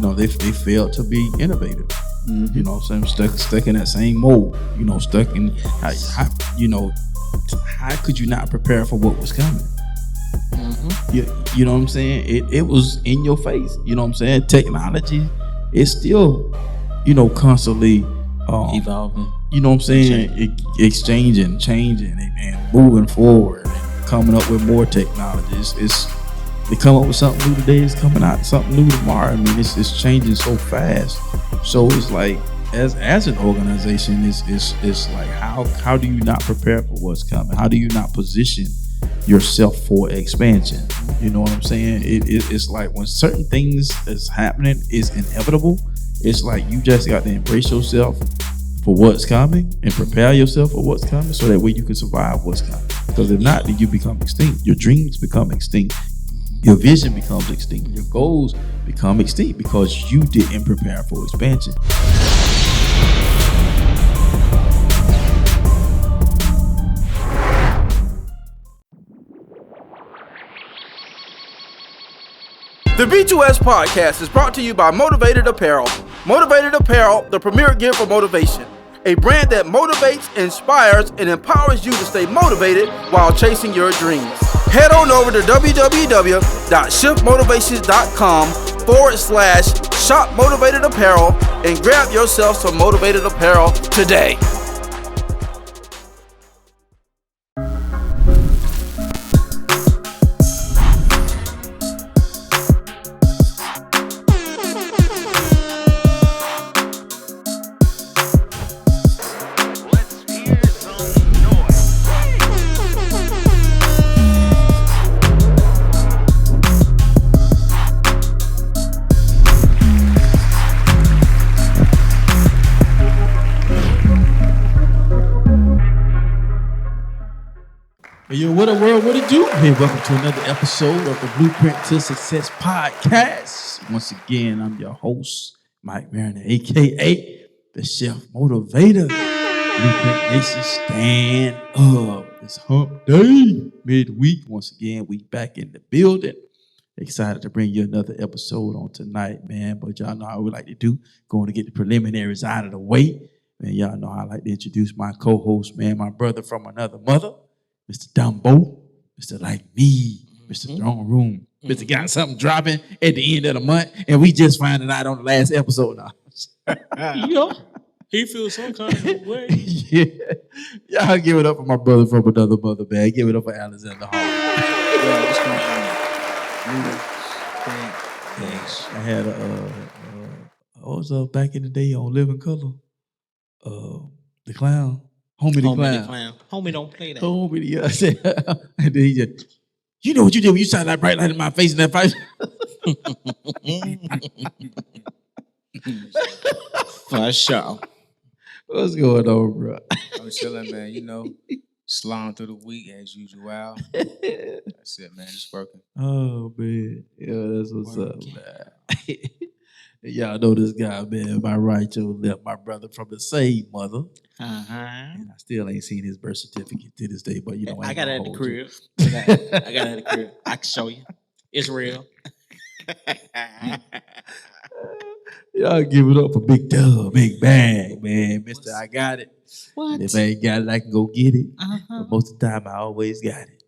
they failed to be innovative. You know what I'm saying? Stuck in that same mold. Stuck in how could you not prepare for what was coming? You know what I'm saying? It was in your face. You know what I'm saying? Technology is still, constantly evolving. You know what I'm saying? Exchanging, changing, and moving forward, and coming up with more technologies. They come up with something new today, it's coming out something new tomorrow. I mean, it's changing so fast. So it's like, as an organization, it's like how do you not prepare for what's coming? How do you not position yourself for expansion? You know what I'm saying? It's like when certain things is happening, is inevitable. It's like you just got to embrace yourself for what's coming and prepare yourself for what's coming, so that way you can survive what's coming. Because if not, then you become extinct. Your dreams become extinct. Your vision becomes extinct. Your goals become extinct because you didn't prepare for expansion. The B2S podcast is brought to you by Motivated Apparel. Motivated Apparel, the premier gear for motivation. A brand that motivates, inspires, and empowers you to stay motivated while chasing your dreams. Head on over to www.shiftmotivations.com/shop Motivated Apparel and grab yourself some Motivated Apparel today. Yo, what up, world? What it do? Hey, welcome to another episode of the Blueprint to Success podcast. Once again, I'm your host, Mike Mariner, aka the Chef Motivator. Blueprint Nation, stand up. It's hump day, midweek. Once again, we back in the building. Excited to bring you another episode on tonight, man. But y'all know how we like to do. Going to get the preliminaries out of the way. Man, y'all know how I like to introduce my co-host, man, my brother from another mother. Mr. Dumbo, Mr. Like Me, Mr. Throne Room, Mr. Got something dropping at the end of the month, and we just finding out on the last episode now. He feels some kind of way. Yeah. Y'all give it up for my brother from another mother, man. Give it up for Alexander Hall. Yeah, what's going on? Thanks. I had I was back in the day on Living Color, the clown. Homie the clown. Homie don't play that. Homie, yeah. And then he just, you know what you did when you shot that bright light in my face in that fight? For sure. What's going on, bro? I'm chilling, man. Sliding through the week as usual. That's it, man. Just working. Oh, man. Yeah, that's what's up, man. Y'all know this guy, man. My right, your left, my brother from the same mother. And I still ain't seen his birth certificate to this day, but I got it at the crib. I got it at the crib. I can show you. It's real. Y'all give it up for Big Dub, Big Bang, man. Mister, I got it. What? And if I ain't got it, I can go get it. But most of the time, I always got it.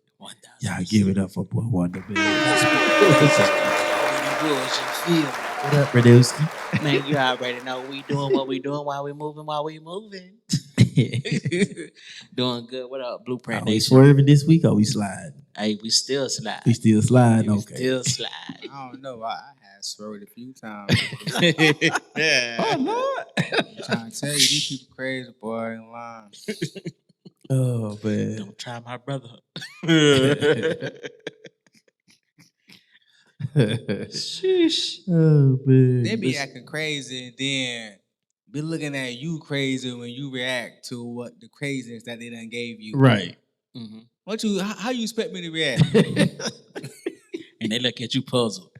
Y'all give it up for Boy Wonder, man. What up, Radowski? Man, you already know we doing what we doing while we moving. Doing good. What up, Blueprint Are we Nation? swerving this week or we sliding? Hey, we still slide. We still sliding? Okay. Still slide. I don't know. I have swerved a few times. Oh, Lord. I'm trying to tell you, these people crazy, boy, in line. Oh, man. Don't try my brother. Sheesh. Oh, man. They be acting crazy and then be looking at you crazy when you react to what the craziness that they done gave you. Right. Mm-hmm. How you expect me to react? And they look at you puzzled.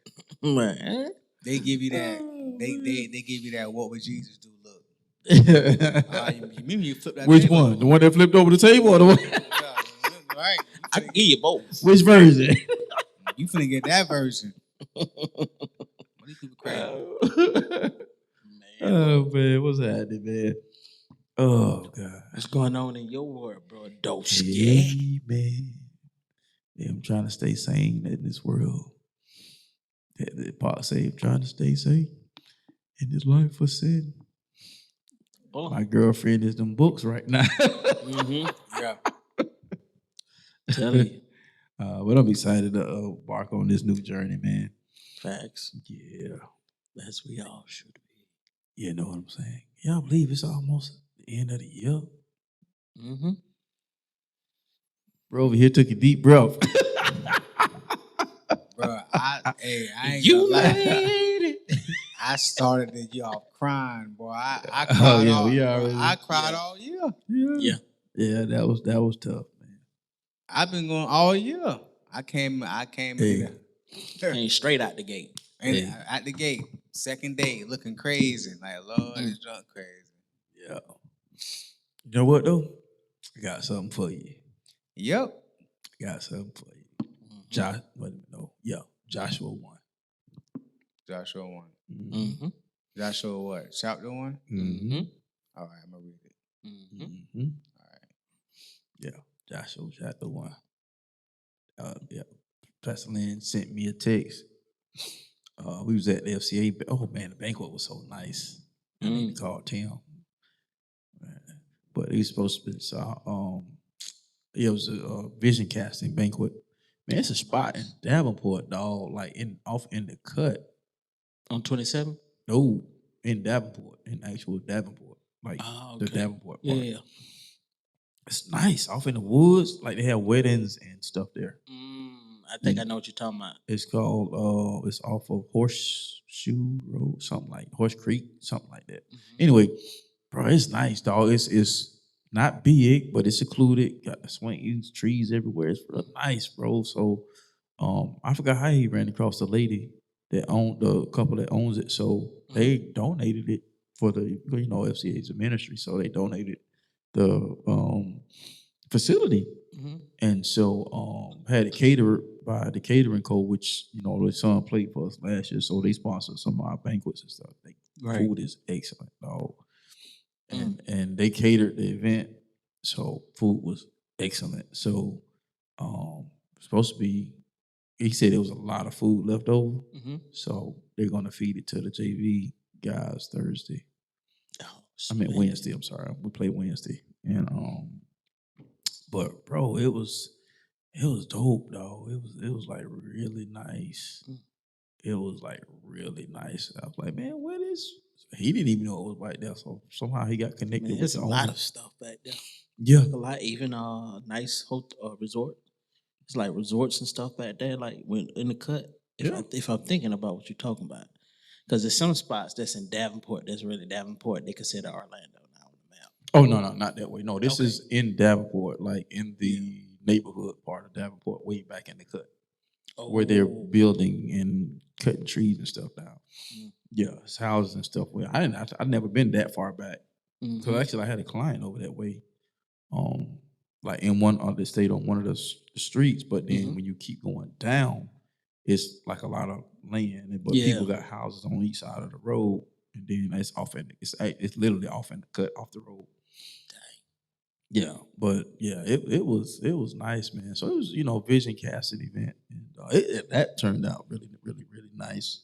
Man. They give you that. They give you that. What would Jesus do? Look. You flip that. Which table one? over. The one that flipped over the table or the one? Right. I can give you both. Which version? You finna get that version. What these people Oh man, what's happening, man? Oh God, What's going on in your world, bro? Doski. hey man, yeah, I'm trying to stay sane in this world. The part say, I'm trying to stay safe in this life for sin. Oh. My girlfriend is them books right now. Yeah. Tell you. But I'm excited to embark on this new journey, man. Facts. Yeah, As we all should be. you know what I'm saying. Yeah, I believe it's almost the end of the year. Mm-hmm. Bro, over here took a deep breath. Bro, I ain't You gonna lie. made it. I started the year off crying, boy. I Oh, cried yeah, all. we Bro, already- I cried Yeah. all year. Yeah. Yeah, that was tough, man. I've been going all year. I came Hey. in there. Came straight out the gate. And Hey. at the gate, second day, looking crazy. Like, Lord, it's drunk crazy. Yeah. You know what though? I got something for you. Yep. I got something for you. Josh, wait a minute, no. Yeah, Joshua 1. Joshua 1. Mm-hmm. Joshua what? Chapter 1? Mm-hmm. All right, I'm going to read it. Mm-hmm. Mm-hmm. All right. Yeah, Joshua chapter 1. Yeah, Pastor Lynn sent me a text. We was at the FCA. Oh man, the banquet was so nice. I need to call Tim. But it was supposed to be it was a vision casting banquet. Man, it's a spot in Davenport, dog. Like off in the cut. On 27? No, in Davenport, in actual Davenport, like the okay. Davenport part. Yeah. It's nice off in the woods. Like they have weddings and stuff there. I think I know what you're talking about. It's called it's off of Horseshoe Road, something like Horse Creek, something like that. Anyway, bro, it's nice, dog. It's not big, but it's secluded. Got the swings, trees everywhere. It's real nice, bro. So I forgot how he ran across the lady that owned the couple that owns it. So they donated it for the FCA is a ministry, so they donated the facility. And so had it catered by the catering code, which the son played for us last year. So they sponsored some of our banquets and stuff. Food is excellent, dog. And they catered the event, so food was excellent. So supposed to be, he said there was a lot of food left over. So they're gonna feed it to the JV guys Thursday. Wednesday. I'm sorry, we played Wednesday, and but bro, it was dope, dog. It was like really nice. It was like really nice. I was like, man, what is? He didn't even know it was right there. So somehow he got connected. Man, with there's the a lot owner. of stuff back there. Yeah, A lot, even nice hotel resort. It's like resorts and stuff back there, like when in the cut. If I'm thinking about what you're talking about, because there's some spots that's in Davenport that's really Davenport. They consider Orlando now on the map. Oh no, not that way. No, this is in Davenport, like in the neighborhood part of Davenport, way back in the cut, where they're building and cutting trees and stuff down. Yeah, it's houses and stuff. Well, I'd never been that far back. So actually, I had a client over that way, like in one of the state on one of the streets. But then when you keep going down, it's like a lot of land, but people got houses on each side of the road, and then it's off in it's literally off in the cut off the road. Yeah, but yeah, it was nice, man. So it was vision casting event, and that turned out really really really nice.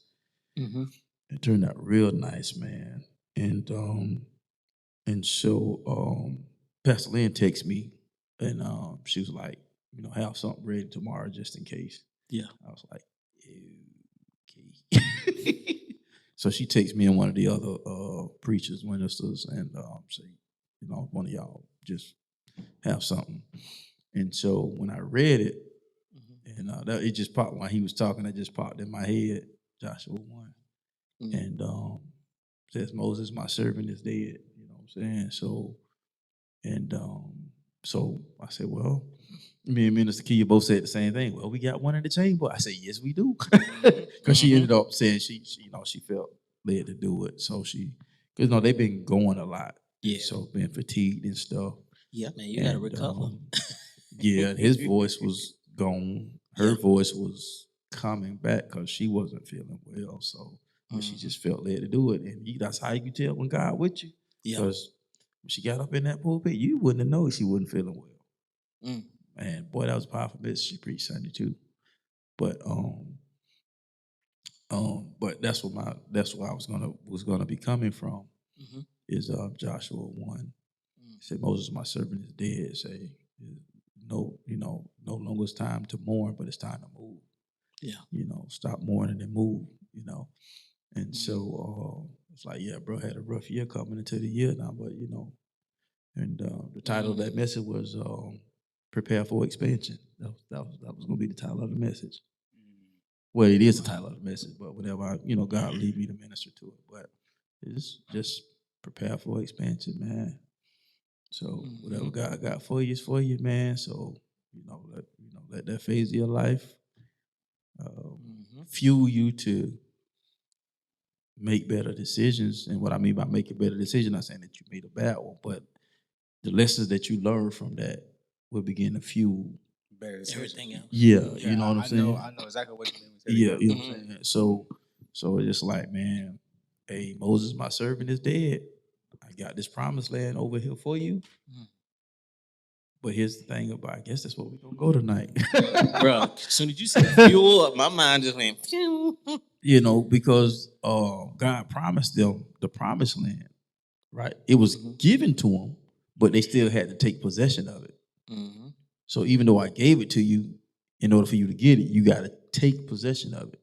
It turned out real nice, man. And so Pastor Lynn texted me, and she was like, have something ready tomorrow just in case. Yeah, I was like, okay. So she takes me and one of the other preachers, ministers, and say, one of y'all just have something. And so when I read it, and it just popped while he was talking, it just popped in my head, Joshua 1. And says, Moses, my servant, is dead. You know what I'm saying? So, and so I said, well, me and Minister Kia both said the same thing. Well, we got one in the chamber. I said, yes, we do. Because she ended up saying she felt led to do it. So because they've been going a lot. Yeah. So been fatigued and stuff. Yeah, man, you got to recover. Yeah, his voice was gone. Her voice was coming back because she wasn't feeling well. So but she just felt led to do it, and that's how you can tell when God with you. Yeah. Because when she got up in that pulpit, you wouldn't have known she wasn't feeling well. Man, boy, that was a powerful message she preached Sunday too. But that's what I was gonna be coming from. Is Joshua 1. Say Moses, my servant, is dead. Say no longer it's time to mourn, but it's time to move. Yeah. Stop mourning and move. And so it's like, yeah, bro had a rough year coming into the year now, but and the title of that message was "Prepare for Expansion." That was going to be the title of the message. Well, it is the title of the message, but whenever God lead me to minister to it, but it's just prepare for expansion, man. So whatever God got for you is for you, man. So let that phase of your life fuel you to make better decisions. And what I mean by make a better decision, not saying that you made a bad one, but the lessons that you learn from that will begin to fuel better decisions. Everything else. Yeah, you know what I'm saying? I know exactly what you mean. Yeah, you know what I'm saying? So it's just like, man, hey, Moses, my servant, is dead. I got this promised land over here for you. But here's the thing about, I guess that's where we're going to go tonight. Bro, as soon as you said fuel up, my mind just went, phew. Because God promised them the promised land, right? It was given to them, but they still had to take possession of it. So even though I gave it to you, in order for you to get it, you got to take possession of it.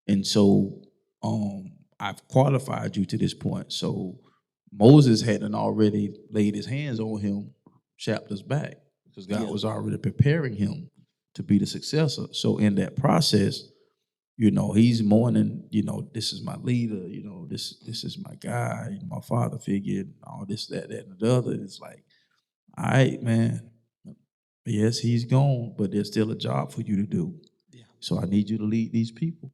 And so I've qualified you to this point. So Moses hadn't already laid his hands on him chapters back, because God was already preparing him to be the successor. So in that process, he's mourning, this is my leader, this is my guy, my father figure, all this, that, and the other. It's like, all right, man. Yes, he's gone, but there's still a job for you to do. Yeah. So I need you to lead these people.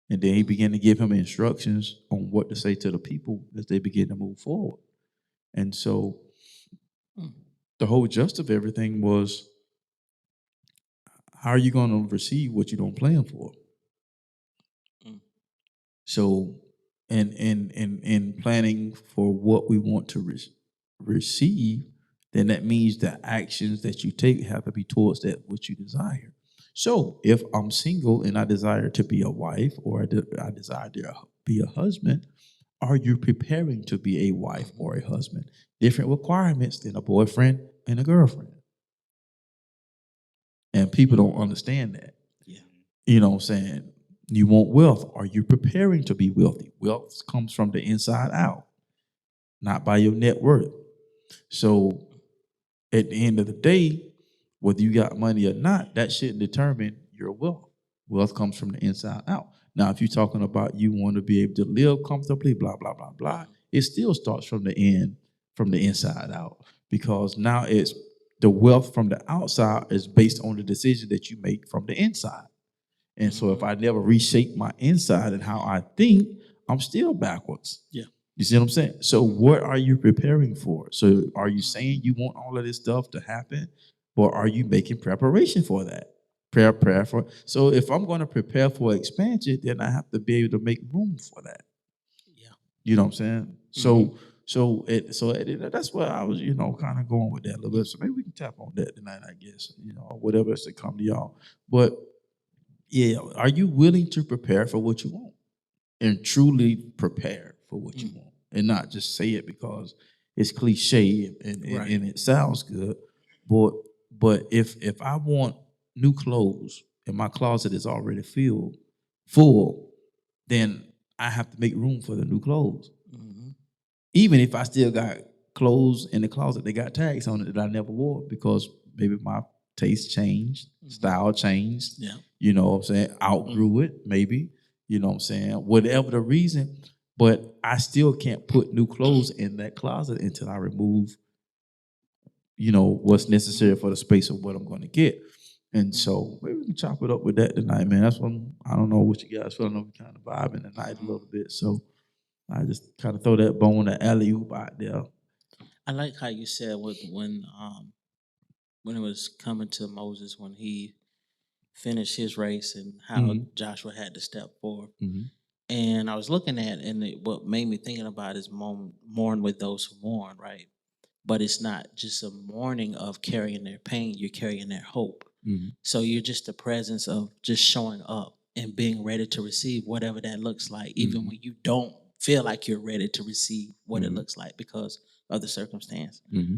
And then he began to give him instructions on what to say to the people as they begin to move forward. And so the whole gist of everything was, how are you going to receive what you don't plan for? So, in planning for what we want to receive, then that means the actions that you take have to be towards that which you desire. So if I'm single and I desire to be a wife, or I desire to be a husband, are you preparing to be a wife or a husband? Different requirements than a boyfriend and a girlfriend. And people don't understand that. Yeah. You know what I'm saying? You want wealth. Are you preparing to be wealthy? Wealth comes from the inside out, not by your net worth. So at the end of the day, whether you got money or not, that shouldn't determine your wealth. Wealth comes from the inside out. Now, if you're talking about you want to be able to live comfortably, blah, blah, blah, blah, it still starts from the inside out. Because now it's the wealth from the outside is based on the decision that you make from the inside. And so if I never reshape my inside and how I think, I'm still backwards. Yeah. You see what I'm saying? So what are you preparing for? So are you saying you want all of this stuff to happen, or are you making preparation for that? Prepare for. So if I'm going to prepare for expansion, then I have to be able to make room for that. Yeah. You know what I'm saying? That's where I was, kind of going with that a little bit. So maybe we can tap on that tonight, I guess, whatever else that come to y'all. But yeah, are you willing to prepare for what you want and truly prepare for what you want, and not just say it because it's cliche and it sounds good? But if I want new clothes and my closet is already full, then I have to make room for the new clothes. Even if I still got clothes in the closet that got tags on it that I never wore, because maybe my taste changed, style changed. Yeah. You know what I'm saying? Outgrew it, maybe. You know what I'm saying? Whatever the reason, but I still can't put new clothes in that closet until I remove, what's necessary for the space of what I'm going to get. And so maybe we can chop it up with that tonight, man. That's one. I don't know what you guys feel. I know we kind of vibing tonight a little bit. So I just kind of throw that bone, that alley-oop out there. I like how you said when it was coming to Moses, when he finished his race, and how Joshua had to step forward. And I was looking at, and what made me thinking about is mourn with those who mourn, right? But it's not just a mourning of carrying their pain, you're carrying their hope. Mm-hmm. So you're just the presence of just showing up and being ready to receive whatever that looks like, even when you don't feel like you're ready to receive what it looks like because of the circumstance. Mm-hmm.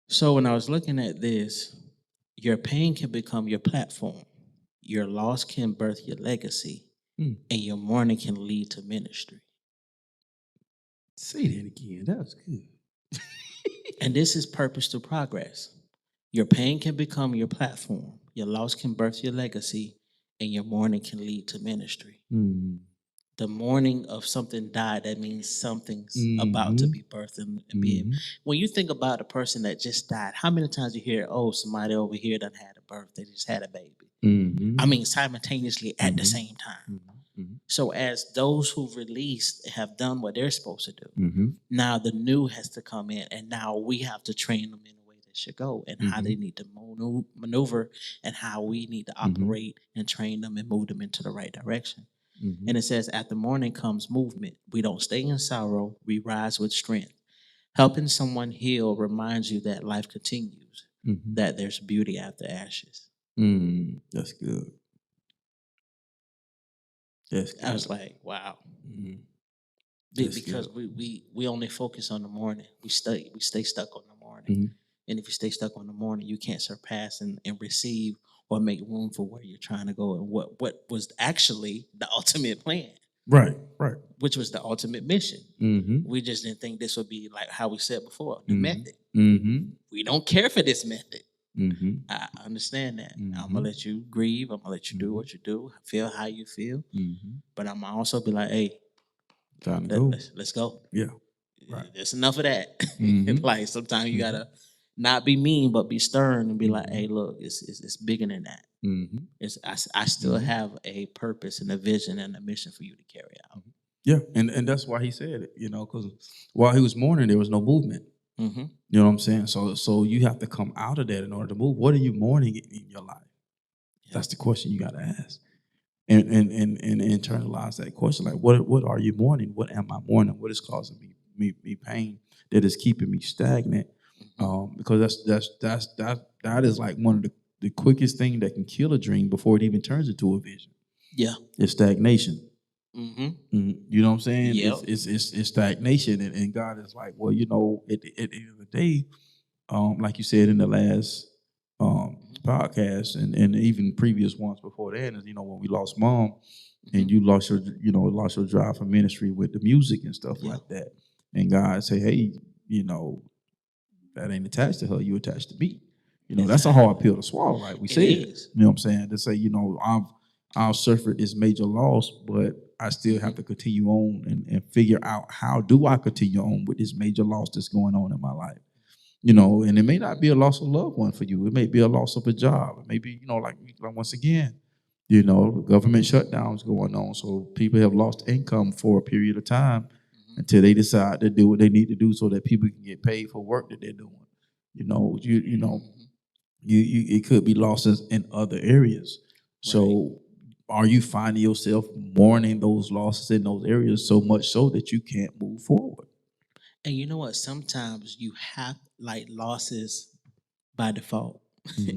So when I was looking at this, your pain can become your platform, your loss can birth your legacy, Mm. and your mourning can lead to ministry. Say that again. That was good. And this is purpose to progress. Your pain can become your platform, your loss can birth your legacy, and your mourning can lead to ministry. Mm-hmm. The mourning of something died, that means something's about to Mm-hmm. be birthed and being. When you think about a person that just died, how many times you hear, oh, somebody over here done had a birth, they just had a baby? Mm-hmm. I mean, simultaneously at the same time. Mm-hmm. So as those who've released have done what they're supposed to do, Mm-hmm. now the new has to come in, and now we have to train them in the way they should go and how they need to maneuver and how we need to operate and train them and move them into the right direction. Mm-hmm. And it says, at the morning comes movement. We don't stay in sorrow, we rise with strength. Helping someone heal reminds you that life continues, that there's beauty after ashes. That's good. That's good. I was like, wow. Because we only focus on the morning. We stay stuck on the morning. And if you stay stuck on the morning, you can't surpass and receive or make room for where you're trying to go and what was actually the ultimate plan. Right, right. Which was the ultimate mission. Mm-hmm. We just didn't think this would be like how we said before, the method. Mm-hmm. We don't care for this method. Mm-hmm. I understand that. I'm gonna let you grieve. I'm gonna let you do what you do, feel how you feel. But I'm gonna also be like, hey, time to go. Let's go. Yeah. Right. There's enough of that. Like sometimes you gotta not be mean, but be stern and be like, hey, look, it's bigger than that. It's I still have a purpose and a vision and a mission for you to carry out. Yeah, and that's why he said it, because while he was mourning, there was no movement. You know what I'm saying? So you have to come out of that in order to move. What are you mourning in your life? Yeah. That's the question you got to ask, and internalize that question. Like, what are you mourning? What am I mourning? What is causing me pain that is keeping me stagnant? Because that is like one of the quickest thing that can kill a dream before it even turns into a vision. Yeah, it's stagnation. You know what I'm saying? Yep. It's stagnation, and God is like, well, at the end of the day, like you said in the last podcast, and even previous ones before that, is when we lost mom, and you lost your drive for ministry with the music and stuff like that, and God say, hey, that ain't attached to her, you attached to me. That's a hard pill to swallow, right? We say it. You know what I'm saying? To say, I'll suffer this major loss, but I still have to continue on and figure out how do I continue on with this major loss that's going on in my life. And it may not be a loss of a loved one for you. It may be a loss of a job. It may be, like once again, government shutdowns going on. So people have lost income for a period of time until they decide to do what they need to do so that people can get paid for work that they're doing. It could be losses in other areas. So are you finding yourself mourning those losses in those areas so much so that you can't move forward? And you know what? Sometimes you have losses by default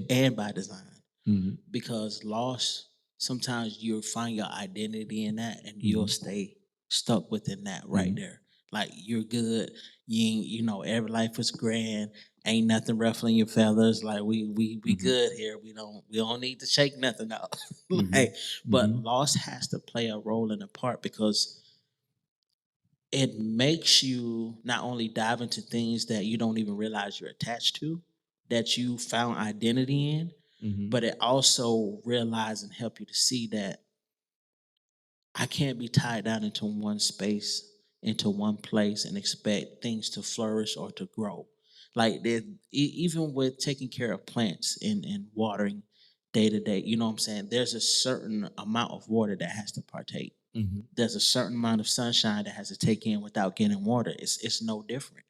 and by design. Because loss, sometimes you'll find your identity in that and you'll stay stuck within that right there. Like you're good. You ain't, every life is grand. Ain't nothing ruffling your feathers. Like we good here. We don't need to shake nothing up. But loss has to play a role in a part because it makes you not only dive into things that you don't even realize you're attached to, that you found identity in, but it also realize and help you to see that I can't be tied down into one space, into one place, and expect things to flourish or to grow. Like even with taking care of plants and watering day to day, you know what I'm saying? There's a certain amount of water that has to partake. There's a certain amount of sunshine that has to take in without getting water. It's no different.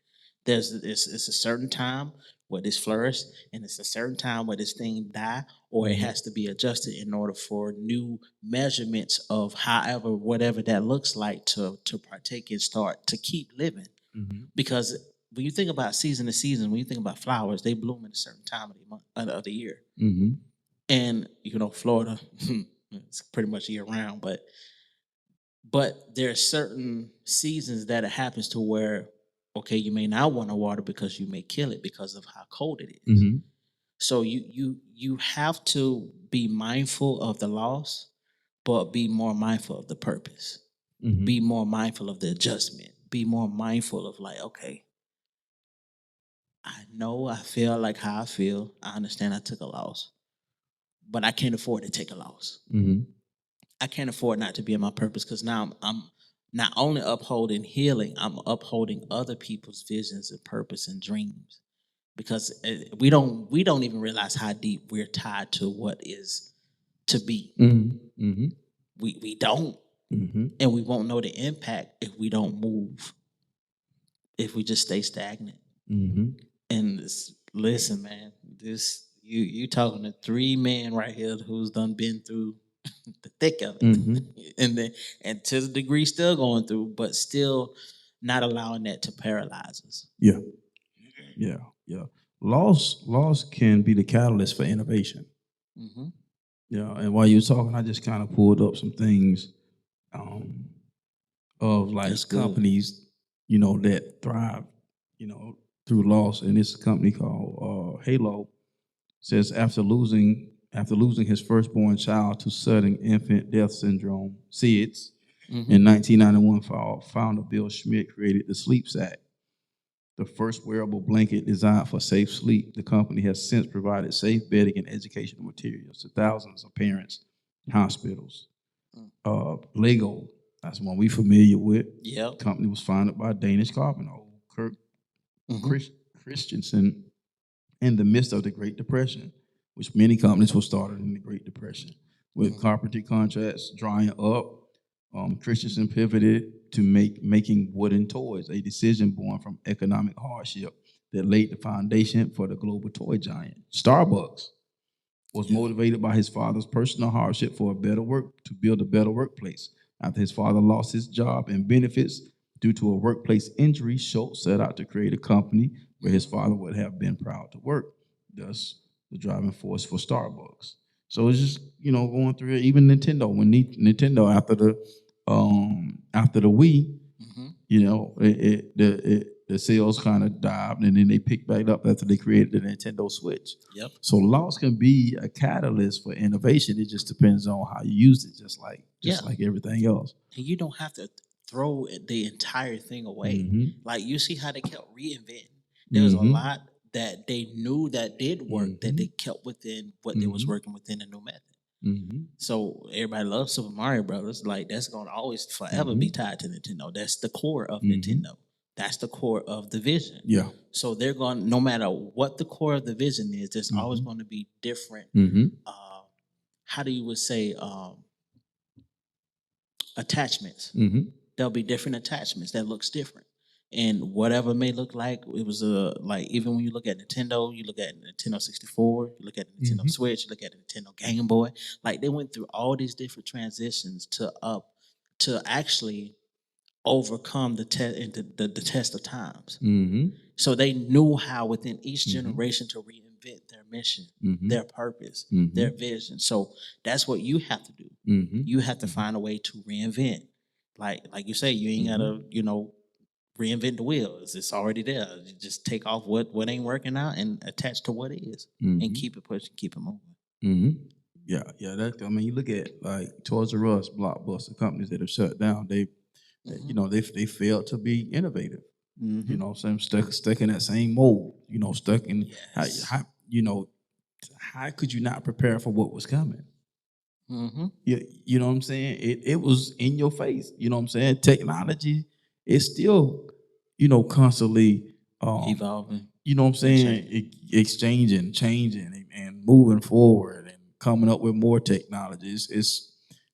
It's a certain time where this flourish, and it's a certain time where this thing die, or it has to be adjusted in order for new measurements of however whatever that looks like to partake and start to keep living. Because when you think about season to season, when you think about flowers, they bloom at a certain time of the month of the year. And Florida, it's pretty much year round, but there are certain seasons that it happens to where, okay, you may not want to water because you may kill it because of how cold it is. So you have to be mindful of the loss, but be more mindful of the purpose. Be more mindful of the adjustment. Be more mindful of like, okay, I know I feel like how I feel. I understand I took a loss, but I can't afford to take a loss. I can't afford not to be in my purpose, because now I'm not only upholding healing, I'm upholding other people's visions and purpose and dreams. Because we don't even realize how deep we're tied to what is to be. We don't, and we won't know the impact if we don't move. If we just stay stagnant. And listen, man, this you talking to three men right here who's done been through the thick of it, and to the degree still going through, but still not allowing that to paralyze us. Yeah. Loss can be the catalyst for innovation. And while you're talking, I just kind of pulled up some things of like companies, that thrive, through loss. And this company called Halo says after losing his firstborn child to sudden infant death syndrome, SIDS, in 1991, founder Bill Schmidt created the Sleep Sack, the first wearable blanket designed for safe sleep. The company has since provided safe bedding and educational materials to thousands of parents and hospitals. Lego, that's one we familiar with. The company was founded by a Danish carpenter, Kirk Christensen, in the midst of the Great Depression, which many companies were started in the Great Depression. With carpentry contracts drying up, Christensen pivoted to making wooden toys, a decision born from economic hardship that laid the foundation for the global toy giant. Starbucks was motivated by his father's personal hardship to build a better workplace. After his father lost his job and benefits due to a workplace injury, Schultz set out to create a company where his father would have been proud to work. Thus, the driving force for Starbucks. So it's just going through it. Even Nintendo, when Nintendo after the Wii, the sales kind of dived, and then they picked back up after they created the Nintendo Switch. So loss can be a catalyst for innovation. It just depends on how you use it, just like everything else. And you don't have to throw the entire thing away. Like you see how they kept reinventing. There was a lot that they knew that did work that they kept within what they was working within the new method. So everybody loves Super Mario Brothers. Like that's gonna always forever be tied to Nintendo. That's the core of Nintendo. That's the core of the vision. So they're going, no matter what the core of the vision is, there's always going to be different. How do you would say attachments? There'll be different attachments that looks different. And whatever it may look like, it was like even when you look at Nintendo, you look at Nintendo 64, you look at the Nintendo Switch, you look at the Nintendo Game Boy. Like they went through all these different transitions to actually overcome the test of times. So they knew how within each generation to reinvent their mission, their purpose, their vision. So that's what you have to do. You have to find a way to reinvent. Like you say, you ain't gotta reinvent the wheel. It's already there. You just take off what ain't working out and attach to what is, and keep it pushing, keep it moving. Yeah. That you look at like Toys R Us, Blockbuster, companies that have shut down. They failed to be innovative. You know what I'm saying? Stuck in that same mold. Stuck in how could you not prepare for what was coming? You know what I'm saying? It was in your face. You know what I'm saying? Technology is still, constantly evolving. You know what I'm saying? Exchanging, changing, and moving forward, and coming up with more technologies.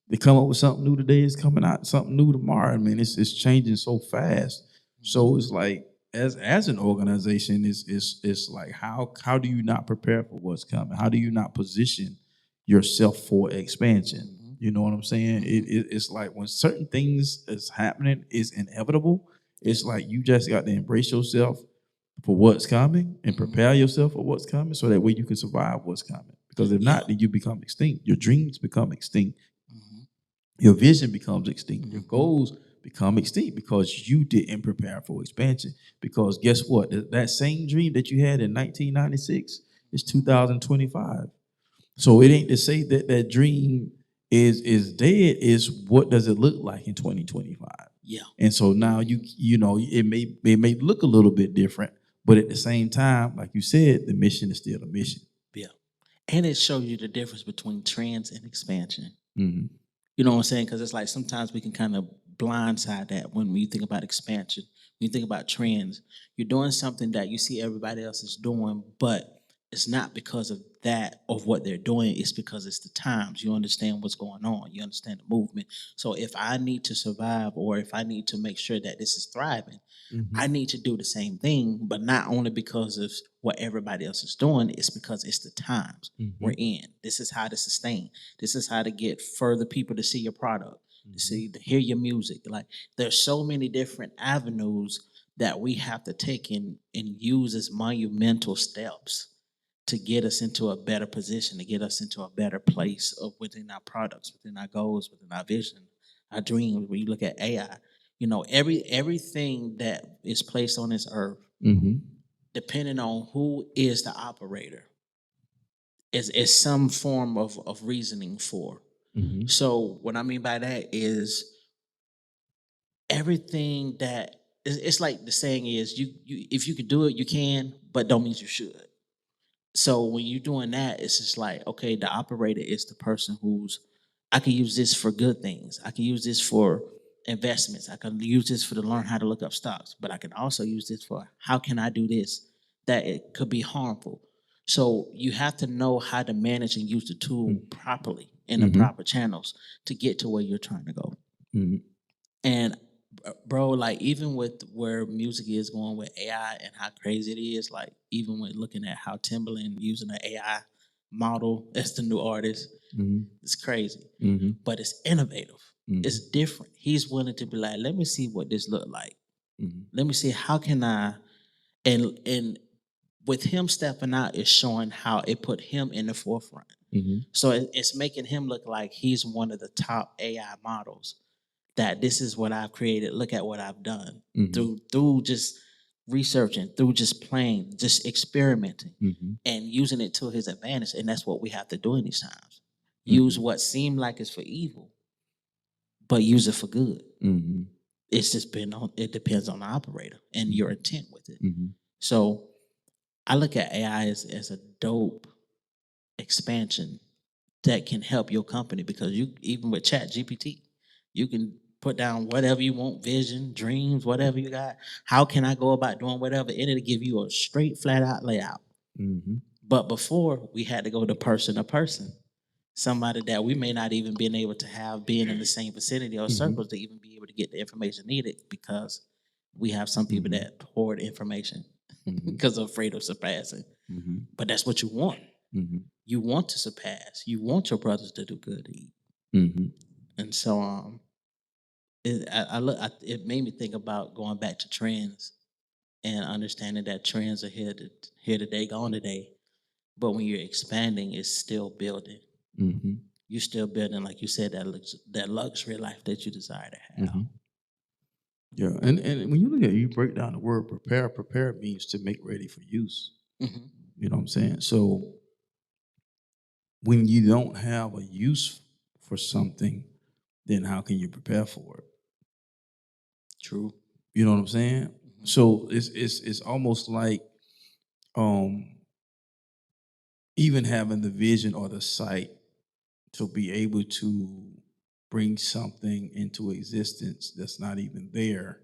They come up with something new today, it's coming out something new tomorrow. I mean, it's changing so fast. So it's like as an organization, is like how do you not prepare for what's coming? How do you not position yourself for expansion? You know what I'm saying? It's like when certain things is happening is inevitable. It's like you just got to embrace yourself for what's coming and prepare yourself for what's coming, so that way you can survive what's coming. Because if not, then you become extinct. Your dreams become extinct. Your vision becomes extinct. Your goals become extinct because you didn't prepare for expansion. Because guess what? That same dream that you had in 1996 is 2025. So it ain't to say that that dream is dead. Is what does it look like in 2025? Yeah. And so now you know it may look a little bit different, but at the same time, like you said, the mission is still a mission. Yeah. And it shows you the difference between trends and expansion. Mm-hmm. You know what I'm saying? Because it's like sometimes we can kind of blindside that when you think about expansion, when you think about trends, you're doing something that you see everybody else is doing, but it's not because of that of what they're doing. It's because it's the times. You understand what's going on. You understand the movement. So if I need to survive, or if I need to make sure that this is thriving, I need to do the same thing, but not only because of what everybody else is doing, it's because it's the times we're in. This is how to sustain. This is how to get further people to see your product, to hear your music. Like there's so many different avenues that we have to take and use as monumental steps to get us into a better position, to get us into a better place of within our products, within our goals, within our vision, our dreams. When you look at AI, you know, everything that is placed on this earth, depending on who is the operator, is some form of reasoning for. So what I mean by that is everything that it's like the saying is you if you can do it, you can, but don't mean you should. So when you're doing that, it's just like, okay, the operator is the person who's, I can use this for good things. I can use this for investments. I can use this for to learn how to look up stocks, but I can also use this for how can I do this that it could be harmful. So you have to know how to manage and use the tool properly in the proper channels to get to where you're trying to go. And bro, like even with where music is going with AI and how crazy it is, like even when looking at how Timbaland using an AI model as the new artist, it's crazy. But it's innovative. It's different. He's willing to be like, let me see what this look like. Let me see how can I and with him stepping out is showing how it put him in the forefront. So it's making him look like he's one of the top AI models. That this is what I've created. Look at what I've done through just researching, through just playing, just experimenting, and using it to his advantage. And that's what we have to do in these times. Use what seemed like it's for evil, but use it for good. It's just been on. It depends on the operator and your intent with it. So I look at AI as a dope expansion that can help your company because you even with Chat GPT, you can put down whatever you want, vision, dreams, whatever you got. How can I go about doing whatever? And it'll give you a straight, flat out layout. But before we had to go to person, somebody that we may not even been able to have being in the same vicinity or circles to even be able to get the information needed because we have some people that hoard information because they're afraid of surpassing. But that's what you want. You want to surpass. You want your brothers to do good to eat. And so it made me think about going back to trends and understanding that trends are here today, gone today. But when you're expanding, it's still building. You're still building, like you said, that luxury life that you desire to have. Yeah, and when you look at it, you break down the word prepare. Prepare means to make ready for use. You know what I'm saying? So when you don't have a use for something, then how can you prepare for it? True. You know what I'm saying? So it's almost like even having the vision or the sight to be able to bring something into existence that's not even there,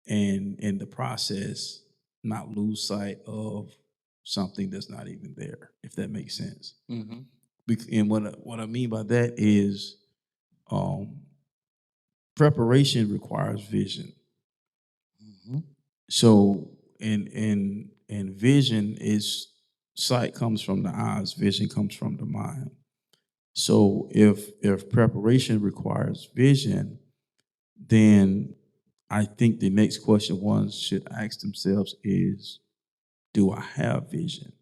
and in the process not lose sight of something that's not even there, if that makes sense. And what I mean by that is preparation requires vision. So in vision is sight comes from the eyes, vision comes from the mind. So if preparation requires vision, then I think the next question one should ask themselves is, do I have vision?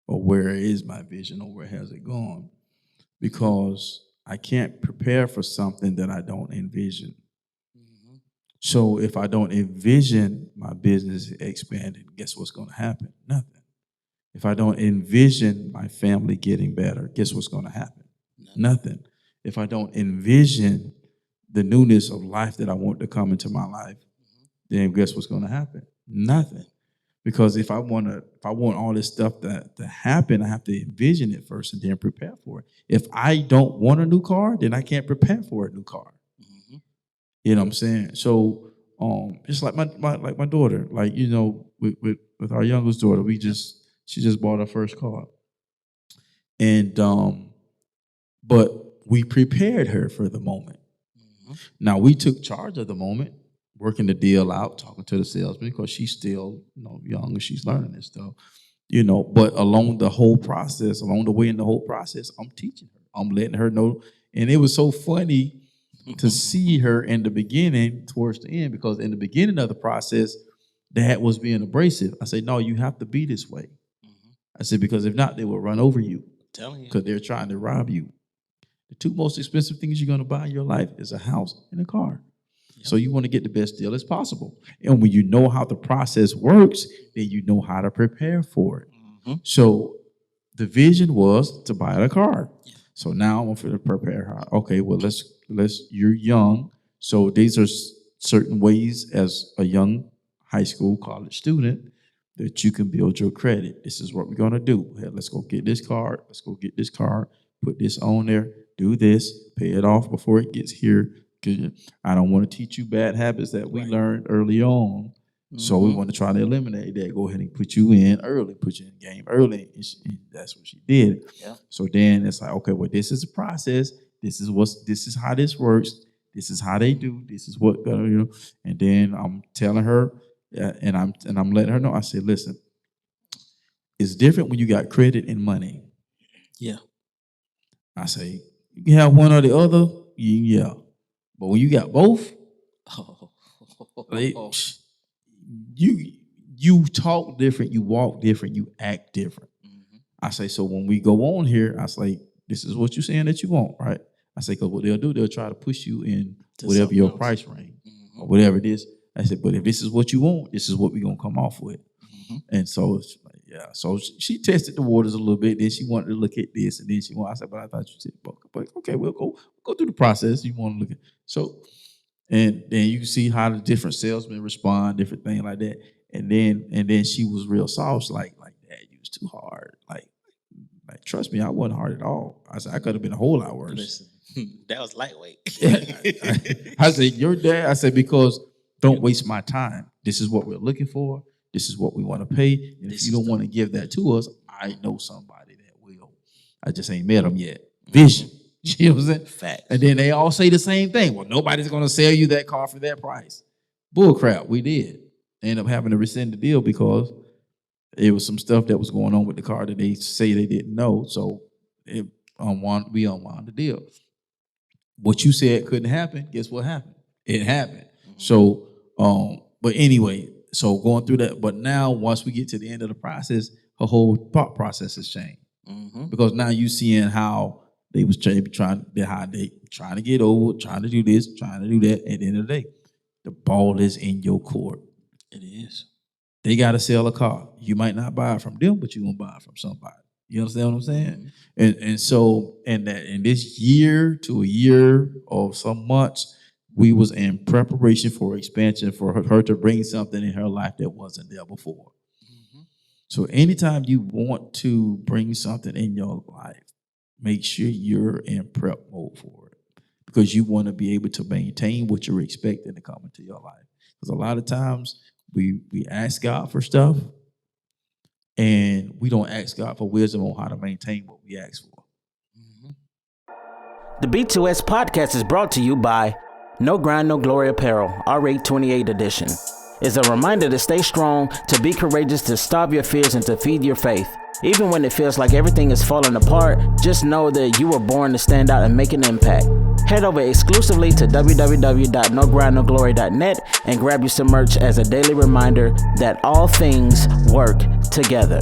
Or where is my vision, or where has it gone? Because I can't prepare for something that I don't envision. So if I don't envision my business expanding, guess what's going to happen? Nothing. If I don't envision my family getting better, guess what's going to happen? Nothing. If I don't envision the newness of life that I want to come into my life, then guess what's going to happen? Nothing. Because if I want all this stuff to happen, I have to envision it first and then prepare for it. If I don't want a new car, then I can't prepare for a new car. You know what I'm saying? So it's like my daughter, like, you know, with our youngest daughter, she just bought her first car. And but we prepared her for the moment. Now we took charge of the moment, working the deal out, talking to the salesman, because she's still, you know, young and she's learning this stuff. You know, but along the way in the whole process, I'm teaching her. I'm letting her know. And it was so funny to see her in the beginning towards the end, because in the beginning of the process, Dad was being abrasive. I said, no, you have to be this way. I said, because if not, they will run over you. Telling you. Because they're trying to rob you. The two most expensive things you're going to buy in your life is a house and a car. Yep. So you want to get the best deal as possible. And when you know how the process works, then you know how to prepare for it. So the vision was to buy a car. Yeah. So now I'm going to prepare her. Okay, well, you're young. So these are certain ways as a young high school, college student that you can build your credit. This is what we're going to do. Hey, let's go get this card. Let's go get this card. Put this on there. Do this. Pay it off before it gets here. I don't want to teach you bad habits that we learned early on. So we want to try to eliminate that. Go ahead and put you in early, put you in the game early. And that's what she did. Yeah. So then it's like, okay, well, this is a process. This is how this works. This is how they do. This is what, you know. And then I'm telling her, and I'm letting her know. I said, listen, it's different when you got credit and money. Yeah. I say, you can have one or the other. Yeah. But when you got both, you talk different, you walk different, you act different. I say, so when we go on here, I say, this is what you're saying that you want, right? I say, because what they'll do, they'll try to push you in to whatever your price range or whatever it is. I said, but if this is what you want, this is what we're going to come off with. And so, yeah, so she tested the waters a little bit. Then she wanted to look at this, and then I said, but I thought you said, but okay, we'll go through the process. You want to look at so, and then you can see how the different salesmen respond, different things like that. And then she was real soft, like Dad, you was too hard. Like trust me, I wasn't hard at all. I said I could have been a whole lot worse. Listen, that was lightweight. I said, your dad. I said, because don't waste my time. This is what we're looking for. This is what we want to pay. And if you don't want to give that to us, I know somebody that will. I just ain't met them yet. Vision. You know what I'm saying? Facts. And then they all say the same thing. Well, nobody's going to sell you that car for that price. Bull crap. We did. They ended up having to rescind the deal because it was some stuff that was going on with the car that they say they didn't know. So we unwound the deal. What you said couldn't happen, guess what happened? It happened. So, but anyway, so going through that, but now once we get to the end of the process, her whole thought process has changed. Because now you seeing how they was trying to get over, trying to do this, trying to do that. At the end of the day, the ball is in your court. It is. They got to sell a car. You might not buy it from them, but you're going to buy it from somebody. You understand what I'm saying? And so, in this year to a year or some months, we was in preparation for expansion for her to bring something in her life that wasn't there before. So anytime you want to bring something in your life, make sure you're in prep mode for it, because you want to be able to maintain what you're expecting to come into your life. Because a lot of times we ask God for stuff, and we don't ask God for wisdom on how to maintain what we ask for. The B2S podcast is brought to you by No Grind, No Glory Apparel, R8 28 edition. is a reminder to stay strong, to be courageous, to stop your fears, and to feed your faith. Even when it feels like everything is falling apart, just know that you were born to stand out and make an impact. Head over exclusively to www.nogrindnoglory.net and grab you some merch as a daily reminder that all things work together.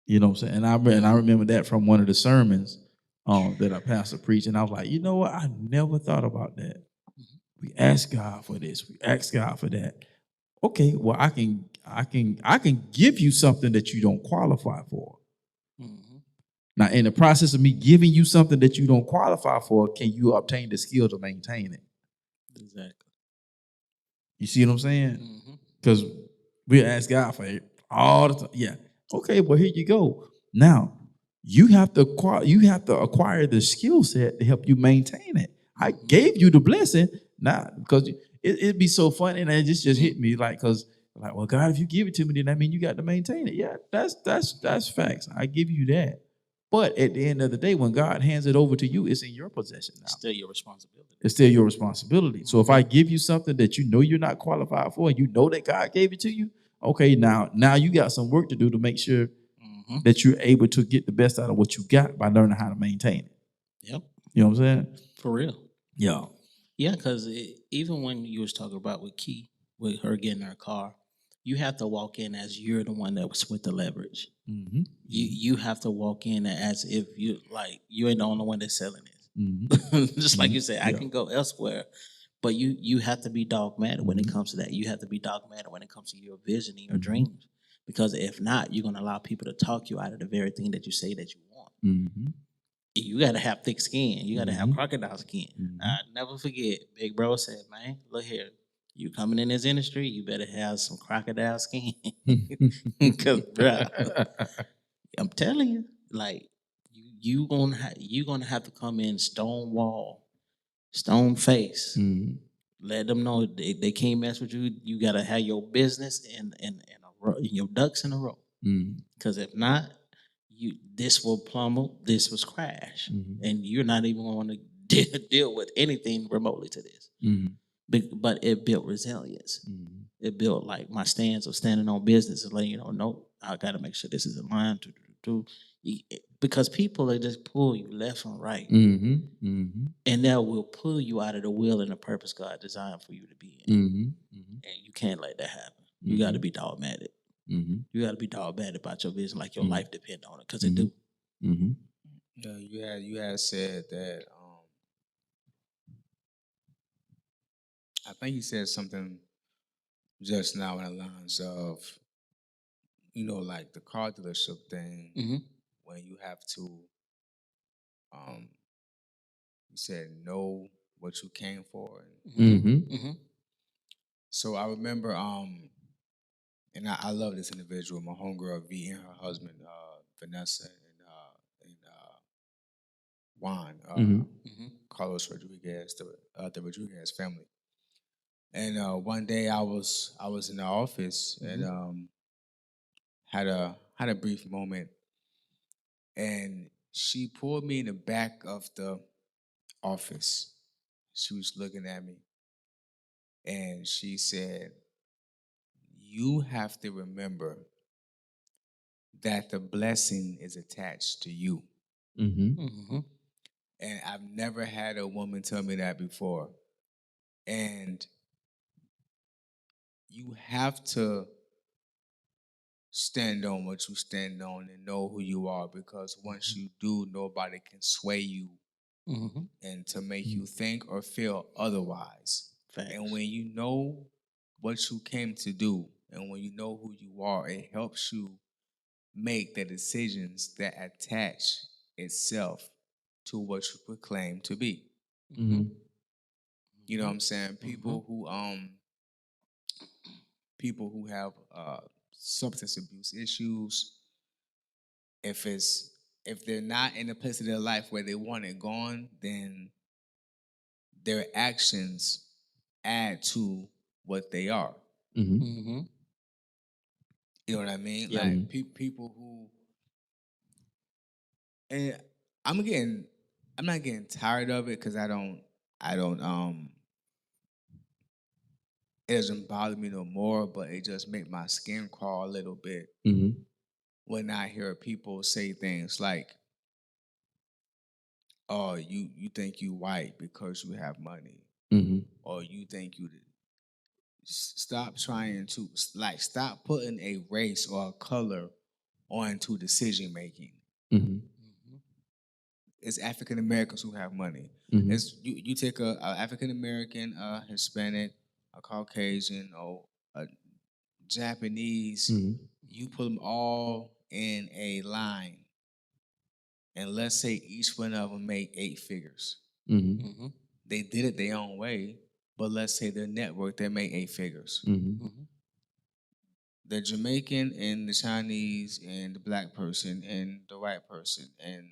You know what I'm saying? And I remember that from one of the sermons that our pastor preached, and I was like, you know what? I never thought about that. We ask God for this. We ask God for that. Okay, well, I can give you something that you don't qualify for. Mm-hmm. Now, in the process of me giving you something that you don't qualify for, can you obtain the skill to maintain it? Exactly. You see what I'm saying? Mm-hmm. Because we ask God for it all the time. Yeah. Okay, well, here you go. Now, you have to acquire the skill set to help you maintain it. I gave you the blessing, now because it'd be so funny, and it just hit me because well, God, if you give it to me, then that means you got to maintain it. Yeah, that's facts. I give you that. But at the end of the day, when God hands it over to you, it's in your possession now. It's still your responsibility. It's still your responsibility. So if I give you something that you know you're not qualified for, and you know that God gave it to you, okay, now you got some work to do to make sure that you're able to get the best out of what you got by learning how to maintain it. Yep. You know what I'm saying? For real. Yeah. Yeah, because even when you was talking about with Key, with her getting her car, you have to walk in as you're the one that was with the leverage. Mm-hmm. You have to walk in as if you ain't the only one that's selling it. Mm-hmm. Just like you said, I Yeah. can go elsewhere, but you have to be dogmatic when it comes to that. You have to be dogmatic when it comes to your vision and your dreams, because if not, you're gonna allow people to talk you out of the very thing that you say that you want. Mm-hmm. You got to have thick skin. You got to have Mhm. crocodile skin. Mhm. I never forget. Big bro said, "Man, look here. You coming in this industry, you better have some crocodile skin." Because, bro, I'm telling you, like you gonna have to come in stone wall, stone face. Mhm. Let them know they can't mess with you. You gotta have your business in a row, your ducks in a row. Mhm. Because if not, this will plummet, this will crash, and you're not even going to deal with anything remotely to this. Mhm. But it built resilience. Mhm. It built like my stance of standing on business and letting you know, no, I got to make sure this is in line. Because people are just pull you left and right, Mhm. Mhm. and that will pull you out of the will and the purpose God designed for you to be in. Mhm. Mhm. And you can't let that happen. You got to be dogmatic. Mhm. You got to be dogmatic about your vision, like your Mhm. life depend on it, because it do. Mhm. You had said that. I think you said something just now in the lines of, like the car dealership thing, Mm-hmm. when you have to, um, you said know what you came for. Mhm. Mm-hmm. So I remember, and I love this individual, my homegirl V and her husband, Vanessa and Juan, Mhm. Carlos Rodriguez, the Rodriguez family. And one day I was in the office and had a brief moment, and she pulled me in the back of the office. She was looking at me, and she said, "You have to remember that the blessing is attached to you." Mhm. Mm-hmm. And I've never had a woman tell me that before. And you have to stand on what you stand on and know who you are, because once you do, nobody can sway you Mm-hmm. and to make you think or feel otherwise. Facts. And when you know what you came to do and when you know who you are, it helps you make the decisions that attach itself to what you proclaim to be. Mhm. You know what I'm saying? People who have substance abuse issues, if they're not in a place of their life where they want it gone, then their actions add to what they are. Mhm. Mm-hmm. You know what I mean? Yeah. Like people who, and I'm not getting tired of it because I don't I don't it doesn't bother me no more, but it just make my skin crawl a little bit when I hear people say things like, "Oh, you think you white because you have money," or "You think you." Stop trying to stop putting a race or a color onto decision making. It's African Americans who have money. It's you take a African American, Hispanic, a Caucasian, or a Japanese. You put them all in a line, and let's say each one of them make 8 figures. They did it their own way, but let's say their network they made 8 figures. The Jamaican and the Chinese and the black person and the white person and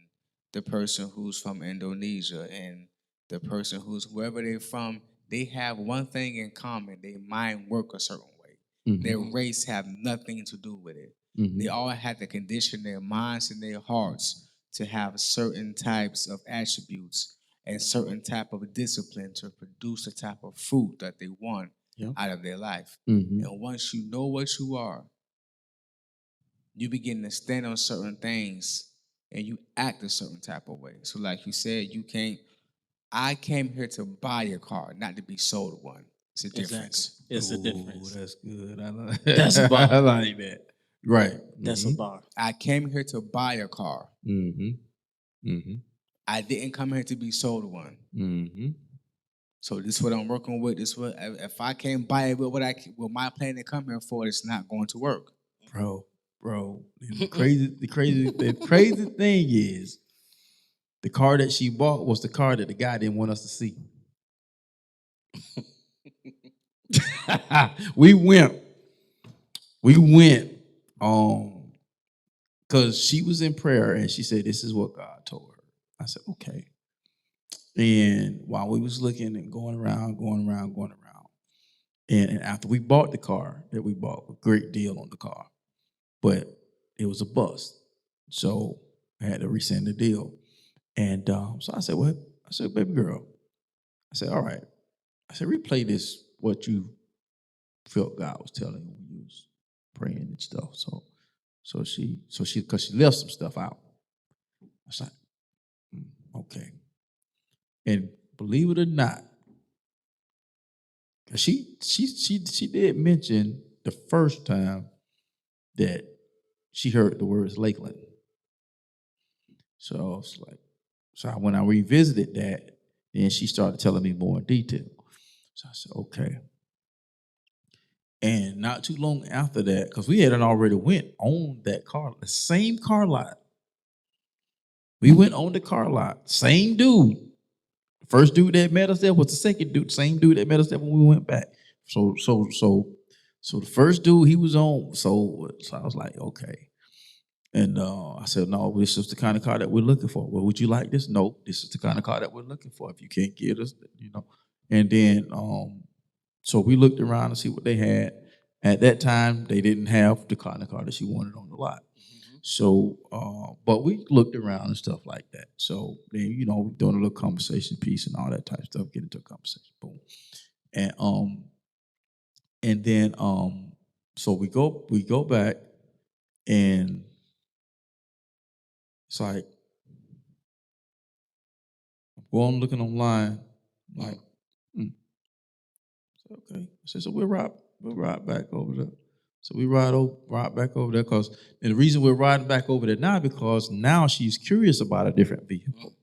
the person who's from Indonesia and the person who's wherever they're from, they have one thing in common. Their mind work a certain way. Their race have nothing to do with it. They all have to condition their minds and their hearts to have certain types of attributes and certain type of discipline to produce the type of fruit that they want out of their life. And once you know what you are, you begin to stand on certain things and you act a certain type of way. So like you said, I came here to buy a car, not to be sold one. It's a difference. Exactly. It's a difference. That's good. I like That's a bar. I like that. Right. That's a bar. I came here to buy a car. I didn't come here to be sold one. So this is what I'm working with. This what if I can't buy it with with my plan to come here for, it's not going to work. Bro. The crazy thing is the car that she bought was the car that the guy didn't want us to see. We went because she was in prayer and she said, this is what God told her. I said, okay. And while we was looking and going around, and after we bought the car that we bought, a great deal on the car, but it was a bust. So I had to rescind the deal. And so I said, baby girl, I said, all right. I said, replay this, what you felt God was telling you when you was praying and stuff. So she, because she left some stuff out. I was like, okay. And believe it or not, she did mention the first time that she heard the words Lakeland. So I was like, when I revisited that, then she started telling me more in detail. So I said, okay. And not too long after that, because we hadn't already went on that car, the same car lot. We went on the car lot, same dude. The first dude that met us there was the second dude, same dude that met us there when we went back. So the first dude he was on, so I was like, okay. And I said, no, this is the kind of car that we're looking for. Well, would you like this? No, this is the kind of car that we're looking for. If you can't get us, And then, so we looked around to see what they had. At that time, they didn't have the kind of car that she wanted on the lot. So, but we looked around and stuff like that. So then, we're doing a little conversation piece and all that type of stuff, get into a conversation, boom. And then, so we go back and it's like, I'm going looking online, like, okay. I said, so we'll ride back over there. So we ride back over there and the reason we're riding back over there now because now she's curious about a different vehicle.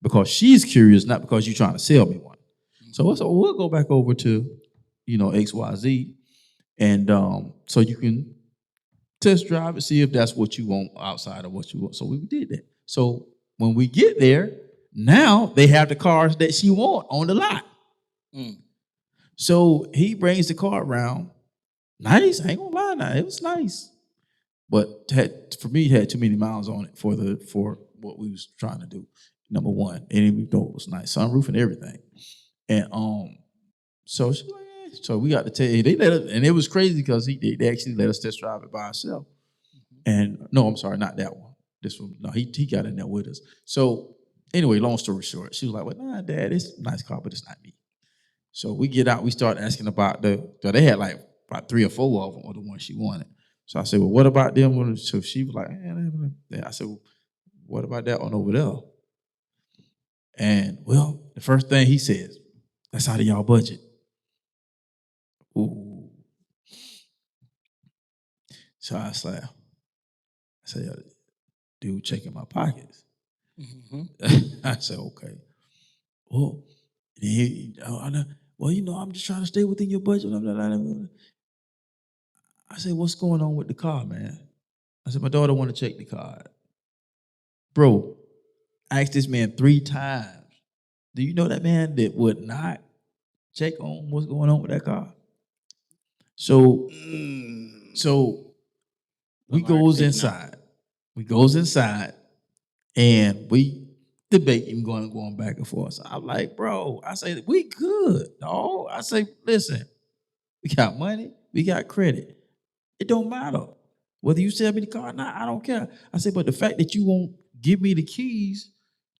Because she's curious, not because you're trying to sell me one. So we'll go back over to, XYZ, and so you can test drive and see if that's what you want outside of what you want. So we did that. So when we get there, now they have the cars that she want on the lot. So he brings the car around. Nice, I ain't gonna lie now, it was nice. But for me, it had too many miles on it for what we was trying to do. Number one, and even though it was nice, sunroof and everything. And so she like, so we got to tell you, they let us, and it was crazy because they actually let us test drive it by ourselves. And no, I'm sorry, not that one. This one, no, he got in there with us. So Anyway, long story short, she was like, well, nah, Dad, it's a nice car, but it's not me. So we get out, we start asking about they had like about 3 or 4 of them, or the ones she wanted. So I said, well, what about them? So she was like, I said, well, what about that one over there? And well, the first thing he says, that's out of y'all budget. Ooh. So I said, dude, checking my pockets. I said, okay. Well, I'm just trying to stay within your budget. I said, what's going on with the car, man? I said, my daughter want to check the card. Bro, I asked this man 3 times. Do you know that man that would not check on what's going on with that car? So we goes inside. And we debating, going back and forth. So I'm like, bro, I say, we good, dog. I say, listen, we got money, we got credit. It don't matter. Whether you sell me the car or not, I don't care. I say, but the fact that you won't give me the keys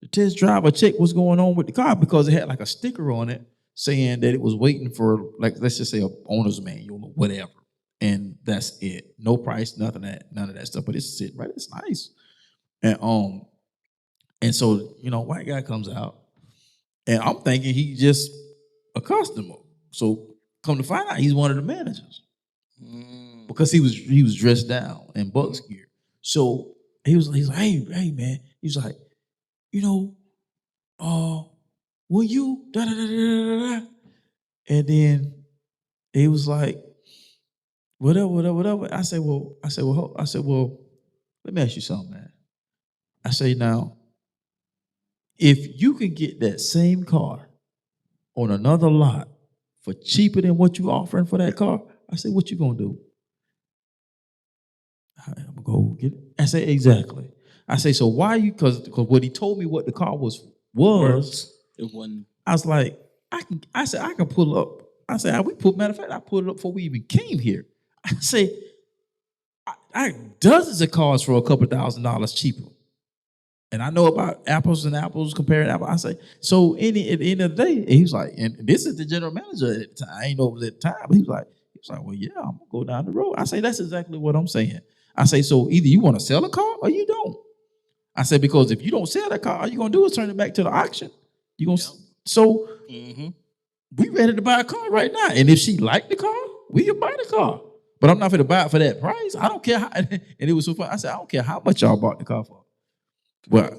to test drive or check what's going on with the car, because it had like a sticker on it saying that it was waiting for, like, let's just say a owner's manual or whatever. And that's it. No price, none of that stuff. But it's sitting right. It's nice. And so, white guy comes out, and I'm thinking he's just a customer. So come to find out, he's one of the managers. Because he was dressed down in Bucks gear. So he's like, hey man. He's like, will you da da da da da? And then he was like, whatever. I said, well, let me ask you something, man. I say, now, if you can get that same car on another lot for cheaper than what you offering for that car, I said, what you gonna do? I'm gonna go get it. I say, exactly. I say, so why you? Because what he told me what the car was it wasn't. I was like, I can pull up. I said, matter of fact, I pulled it up before we even came here. I say, I dozens of cars for a couple $1,000s cheaper. And I know about apples and apples, comparing apples. I say, so at the end of the day, he was like, and this is the general manager at the time. I ain't know it was at the time, but he was like, well, yeah, I'm gonna go down the road. I say, that's exactly what I'm saying. I say, so either you want to sell a car or you don't. I said, because if you don't sell that car, all you're gonna do is turn it back to the auction. You gonna so we ready to buy a car right now. And if she liked the car, we can buy the car. But I'm not gonna buy it for that price. I don't care how, and it was so fun. I said, I don't care how much y'all bought the car for. Well,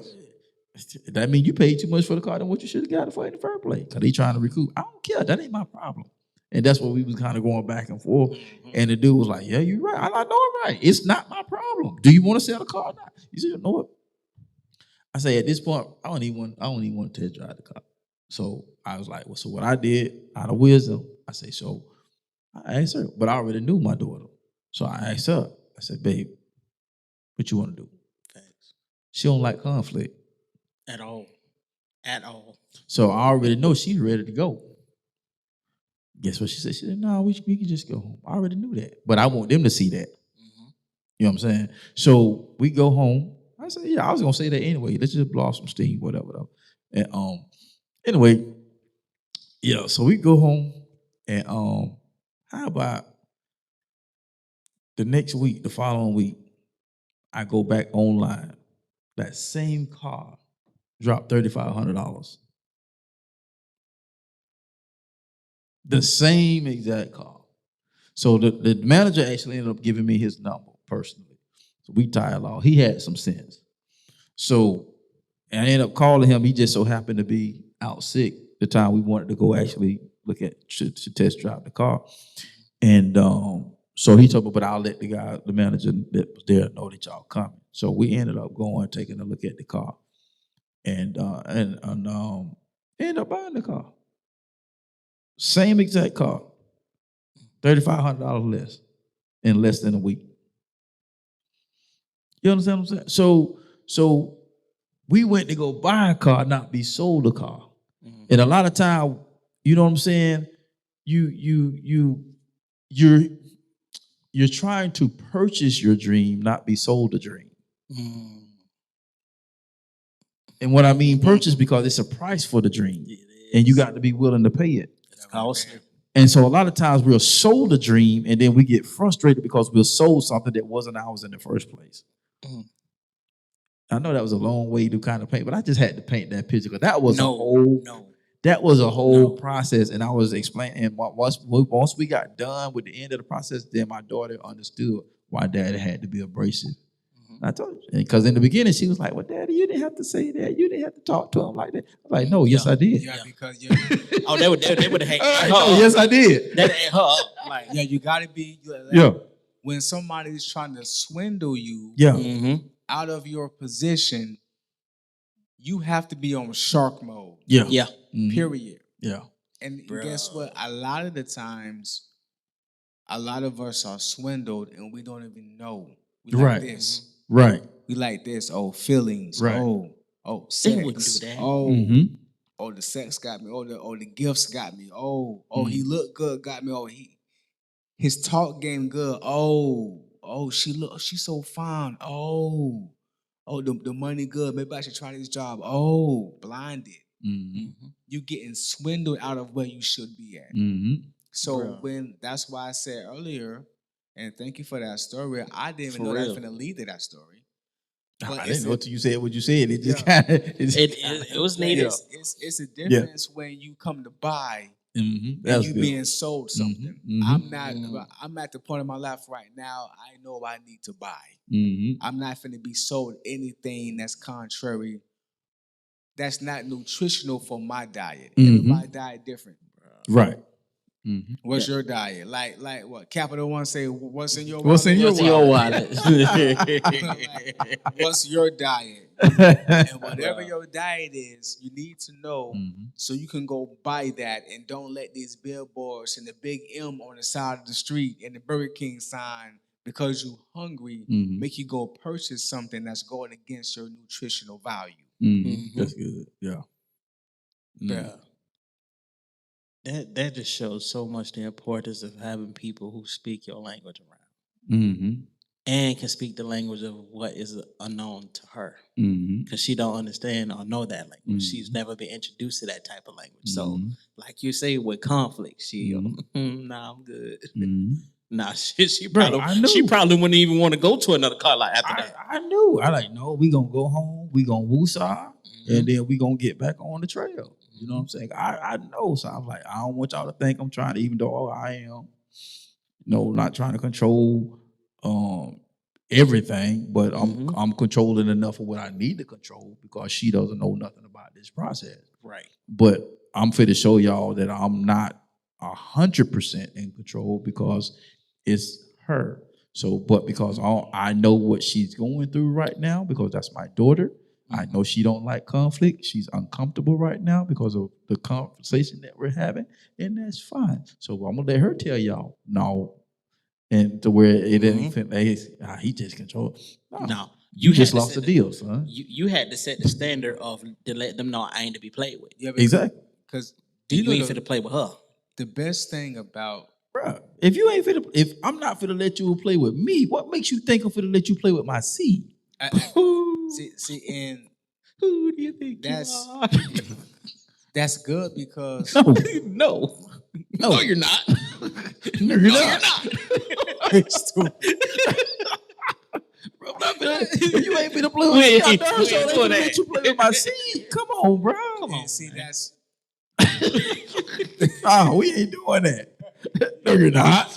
that means you paid too much for the car than what you should have got it for in the first place. Because they trying to recoup. I don't care. That ain't my problem. And that's what we was kind of going back and forth. And the dude was like, yeah, you're right. I know I'm right. It's not my problem. Do you want to sell the car or not? He said, you know what? I say, at this point, I don't even want to test drive the car. So I was like, well, so what I did out of wisdom, I say, so I asked her, but I already knew my daughter. So I asked her, I said, babe, what you want to do? She don't like conflict. At all. So I already know she's ready to go. Guess what she said? She said, no, we can just go home. I already knew that. But I want them to see that. You know what I'm saying? So we go home. I said, yeah, I was going to say that anyway. Let's just blow off some steam, whatever. And anyway, yeah, so we go home. And how about the next week, the following week, I go back online. That same car dropped $3,500. The same exact car. So the manager actually ended up giving me his number personally. So we dialogue. He had some sense. So I ended up calling him. He just so happened to be out sick the time we wanted to go actually look at to test drive the car. And so he told me, but I'll let the manager that was there know that y'all coming. So we ended up going, taking a look at the car, and ended up buying the car. Same exact car, $3,500 less in less than a week. You understand what I'm saying? So we went to go buy a car, not be sold a car. And a lot of time, you know what I'm saying? You're trying to purchase your dream, not be sold a dream. And what I mean purchase because it's a price for the dream. And you got to be willing to pay it. It's costly. And so a lot of times we'll sold a dream and then we get frustrated because we'll sold something that wasn't ours in the first place. I know that was a long way to kind of paint, but I just had to paint that picture because that was a whole process. And I was explaining, and once we got done with the end of the process, then my daughter understood why Daddy had to be abrasive. I told you, because in the beginning she was like, "Well, Daddy, you didn't have to say that. You didn't have to talk to him like that." I was like, "No, yes, I did." Yeah, because They would have hated No, yes, I did. That ate her up. Like, you gotta be when somebody's trying to swindle you out of your position, you have to be on shark mode. Period. Yeah. And guess what? A lot of the times, a lot of us are swindled and we don't even know. We like this. Right. We like this. Oh, feelings. Right. Oh, they wouldn't sex. do that. Oh, the sex got me. Oh, the gifts got me. Oh, he looked good, got me. Oh, his talk game good. Oh, she's so fine. Oh, the money good. Maybe I should try this job. Oh, blinded. You getting swindled out of where you should be at. So that's why I said earlier, and thank you for that story. I didn't even know that was going to lead to that story. But I didn't know until you said what you said. It just kind of it was needed. It's a difference when you come to buy and you being sold something. I'm at the point in my life right now. I know I need to buy. I'm not finna be sold anything that's contrary. That's not nutritional for my diet. Everybody's diet different. Right. What's your diet? Like what? Capital One say, what's in your wallet? What's in your wallet? What's your diet? And whatever your diet is, you need to know so you can go buy that and don't let these billboards and the big M on the side of the street and the Burger King sign because you're hungry make you go purchase something that's going against your nutritional value. That's good. Yeah. That just shows so much the importance of having people who speak your language around. And can speak the language of what is unknown to her. Because she don't understand or know that language. She's never been introduced to that type of language. So, like you say, with conflict, nah, I'm good. Nah, she probably wouldn't even want to go to another car like after that. I knew. I like, no, we gonna go home, we gonna woosah, and then we gonna get back on the trail. You know what I'm saying? I know. So I'm like, I don't want y'all to think I'm trying to, even though I am, not trying to control everything, but I'm controlling enough of what I need to control because she doesn't know nothing about this process. Right. But I'm fit to show y'all that I'm not 100% in control because it's her. So, but because I know what she's going through right now because that's my daughter. I know she don't like conflict. She's uncomfortable right now because of the conversation that we're having, and that's fine. So I'm gonna let her tell y'all no, and to where it didn't. He just controlled. No, you just lost the deal, son. You had to set the standard to let them know I ain't to be played with. Yeah, exactly. Because you ain't fit to play with her. The best thing about if you ain't fit, if I'm not fit to let you play with me, what makes you think I'm fit to let you play with my seed? See, and who do you think you are? That's good because no, you're not. No, you're not. It's stupid. Bro, you ain't finna play with me. Let you play with my seed. Come on, bro. Come on. See, that's. We ain't doing that. No, you're not.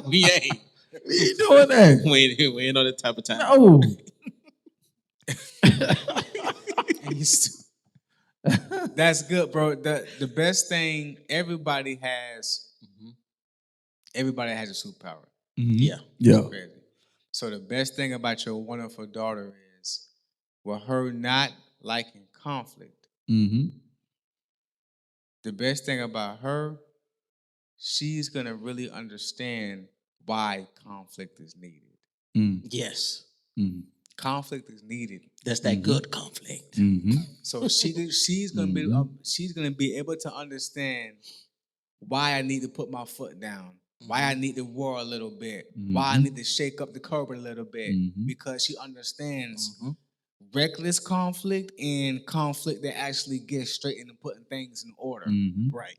We ain't. We ain't doing that. We ain't on that type of time. No. That's good, bro. The best thing everybody has a superpower. Yeah. So the best thing about your wonderful daughter is with her not liking conflict. The best thing about her, she's gonna really understand why conflict is needed. Yes. Conflict is needed. That's that good conflict. So she's gonna be able to understand why I need to put my foot down, why I need to roar a little bit, why I need to shake up the carpet a little bit, because she understands reckless conflict and conflict that actually gets straight into putting things in order. Mm-hmm. Right.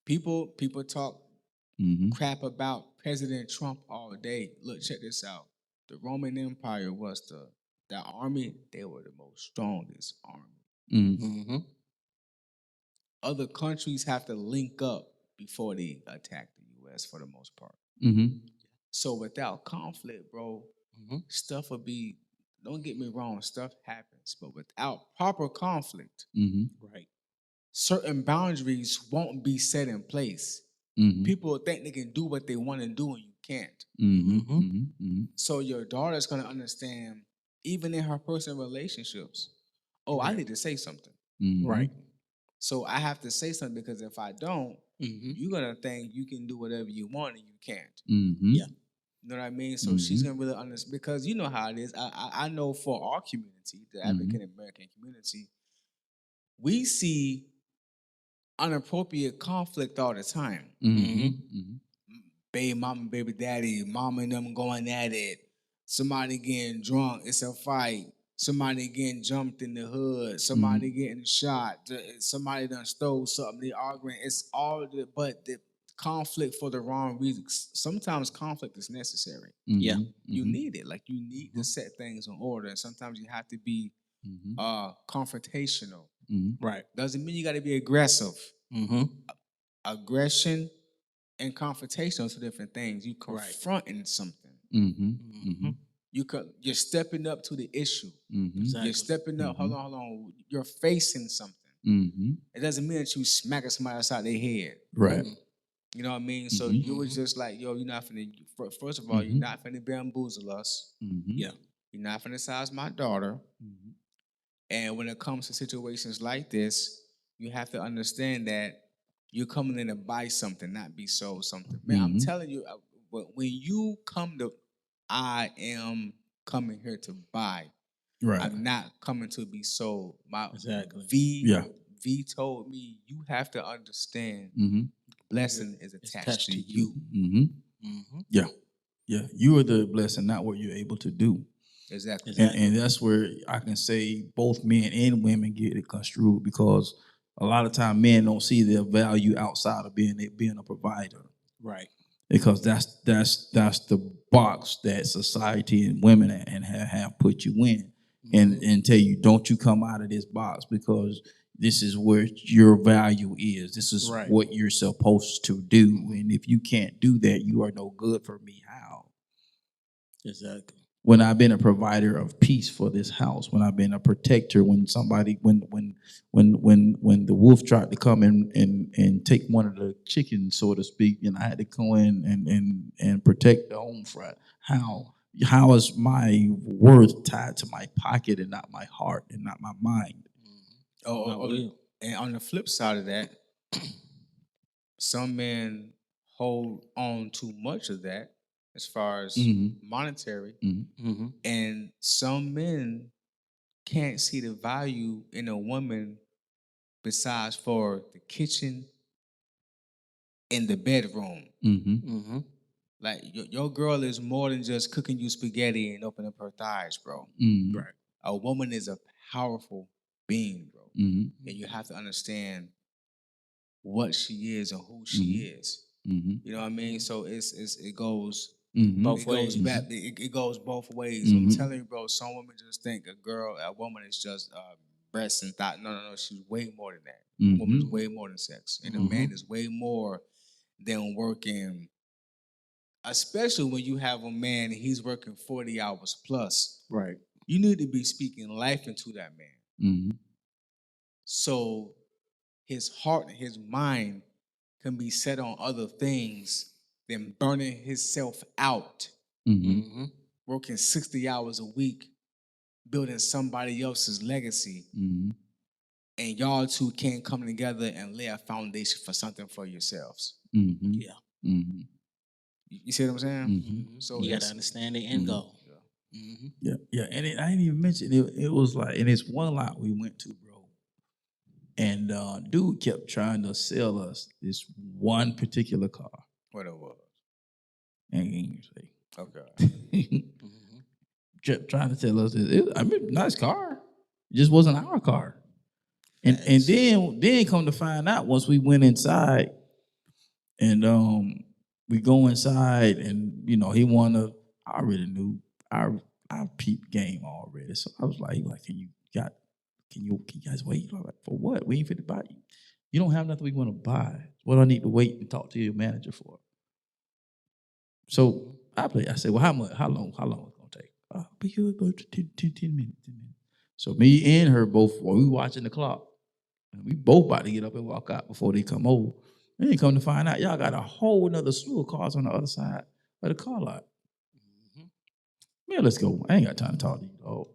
People talk Mm-hmm. crap about President Trump all day. Look, check this out. The Roman Empire was the army, they were the most strongest army. Mm-hmm. Mm-hmm. Other countries have to link up before they attack the US for the most part. Mm-hmm. So without conflict, bro, Mm-hmm. stuff will be, don't get me wrong, stuff happens. But without proper conflict, Mm-hmm. Right. certain boundaries won't be set in place. Mm-hmm. People think they can do what they want to do and you can't. Mm-hmm. Mhm. Mm-hmm. Mm-hmm. So your daughter's gonna understand, even in her personal relationships, oh, I need to say something. Mm-hmm. Right. So I have to say something because if I don't, Mm-hmm. you're gonna think you can do whatever you want and you can't. Mm-hmm. Yeah. You know what I mean? So she's gonna really understand because you know how it is. I know for our community, the African American community, we see inappropriate conflict all the time. Mm-hmm. Mm-hmm. Baby mama, baby daddy, mama and them going at it. Somebody getting drunk, it's a fight. Somebody getting jumped in the hood. Somebody getting shot. Somebody done stole something. They arguing. It's all but the conflict for the wrong reasons. Sometimes conflict is necessary. Yeah. You need it. Like you need to set things in order. And sometimes you have to be confrontational. Right. Doesn't mean you got to be aggressive. Mm-hmm. Aggression and confrontation are two different things. You confronting something. Mm-hmm. Mm-hmm. You're stepping up to the issue. Mm-hmm. Exactly. You're stepping up. Hold on. You're facing something. Mm-hmm. It doesn't mean that you smacking somebody outside their head. Right. You know what I mean? So you was just like, yo, you're not finna. First of all, you're not finna bamboozle us. Mm-hmm. Yeah. You're not finna size my daughter. And when it comes to situations like this, you have to understand that you're coming in to buy something, not be sold something. Man, I'm telling you, when you come to, I am coming here to buy. Right. I'm not coming to be sold. My Exactly. V told me you have to understand Mm-hmm. blessing is attached to you. Mm-hmm. Mm-hmm. Yeah. Yeah. You are the blessing, not what you're able to do. Exactly. And that's where I can say both men and women get it construed because a lot of time men don't see their value outside of being a provider. Right. Because that's the box that society and women and have put you in and tell you don't you come out of this box because this is where your value is. This is what you're supposed to do. And if you can't do that, you are no good for me. How? Exactly. When I've been a provider of peace for this house, when I've been a protector, when the wolf tried to come and take one of the chickens, so to speak, and I had to go in and protect the home front. How is my worth tied to my pocket and not my heart and not my mind? And on the flip side of that, some men hold on too much of that as far as monetary, Mm-hmm. and some men can't see the value in a woman besides for the kitchen and the bedroom. Mm-hmm. Mm-hmm. Like your girl is more than just cooking you spaghetti and opening up her thighs, bro. Mm-hmm. Right. A woman is a powerful being, bro, Mm-hmm. and you have to understand what she is and who she is. Mm-hmm. You know what I mean? So it goes Both ways. It goes both ways. I'm telling you, bro. Some women just think a woman is just breasts and thought. No. She's way more than that. A woman is way more than sex, and a man is way more than working. Especially when you have a man and he's working 40 hours plus. Right. You need to be speaking life into that man. Mm-hmm. So his heart and his mind can be set on other things than burning himself out, Mm-hmm. working 60 hours a week, building somebody else's legacy, and y'all two can't come together and lay a foundation for something for yourselves. Mm-hmm. Yeah. Mm-hmm. You see what I'm saying? Mm-hmm. So you got to understand the end goal. Mm-hmm. Yeah, yeah, and I didn't even mention it. It was like, and it's one lot we went to, bro. And dude kept trying to sell us this one particular car. What it was. And he didn't say. Okay. Mm-hmm. kept trying to tell us this. I mean, nice car. It just wasn't our car. And then come to find out once we went inside and we go inside and he wanna I already knew our peep game already. So I was like, can you guys wait? I'm like, for what? We ain't fit to buy you. You don't have nothing we want to buy. What I need to wait and talk to your manager for. So I said, well, how long is it gonna take? But you go to 10 minutes. So me and her both, we watching the clock. And we both about to get up and walk out before they come over. And they come to find out, y'all got a whole another slew of cars on the other side of the car lot. Man, let's go. I ain't got time to talk to you, dog.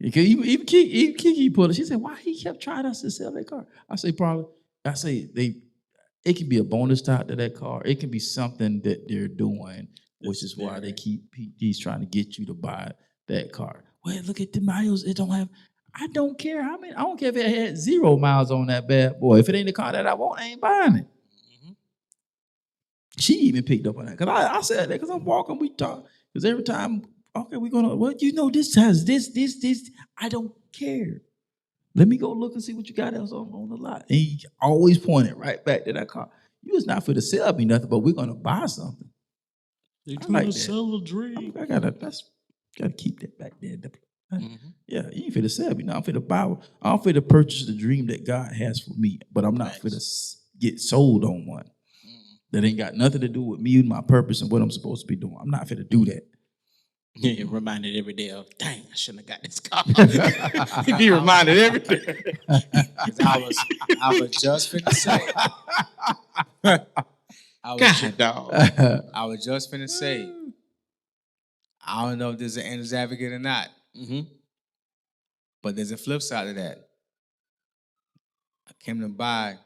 Even Kiki put it. She said, why he kept trying us to sell that car? I say, it can be a bonus type to that car. It can be something that they're doing, which is why he's trying to get you to buy that car. Well, look at the miles. It don't have. I don't care how many. I don't care if it had 0 miles on that bad boy. If it ain't the car that I want, I ain't buying it. She even picked up on that because I said that because I'm walking. We talk because every time. Okay, we're gonna. Well, this has this. I don't care. Let me go look and see what you got else on the lot. And he always pointed right back to that car. You was not for to sell me nothing, but we're gonna buy something. They trying to sell a dream. I gotta keep that back there. Yeah, you ain't fit to sell me. No, I'm fit to buy. I'm fit to purchase the dream that God has for me, but I'm not fit to get sold on one that ain't got nothing to do with me and my purpose and what I'm supposed to be doing. I'm not fit to do that. Yeah, reminded every day of, dang, I shouldn't have got this car. Be reminded every day. I was just finna say. I was just finna say. I don't know if there's an endless advocate or not. But there's a flip side of that. I came to buy.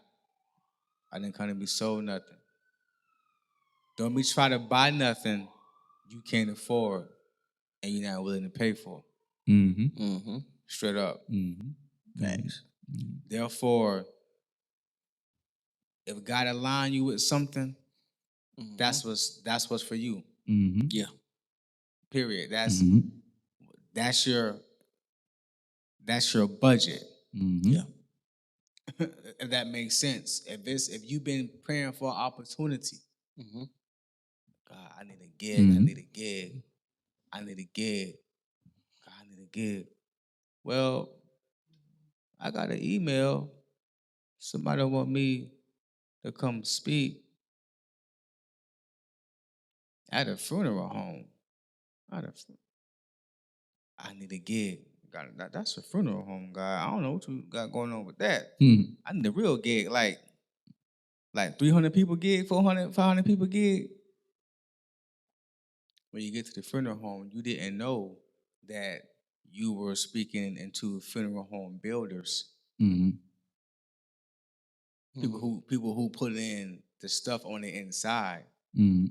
I didn't come to be sold nothing. Don't be trying to buy nothing you can't afford and you're not willing to pay for. Straight up. Thanks. Therefore, if God align you with something, that's what's for you. Yeah. Period. That's your budget. Yeah. If that makes sense. If you've been praying for an opportunity, God, I need a gig. I need a gig. I need a gig. God, I need a gig. Well, I got an email. Somebody want me to come speak at a funeral home. I need a gig. God, that's a funeral home, God. I don't know what you got going on with that. I need a real gig, like 300 people gig, 400, 500 people gig. When you get to the funeral home, you didn't know that you were speaking into funeral home builders. People who put in the stuff on the inside, and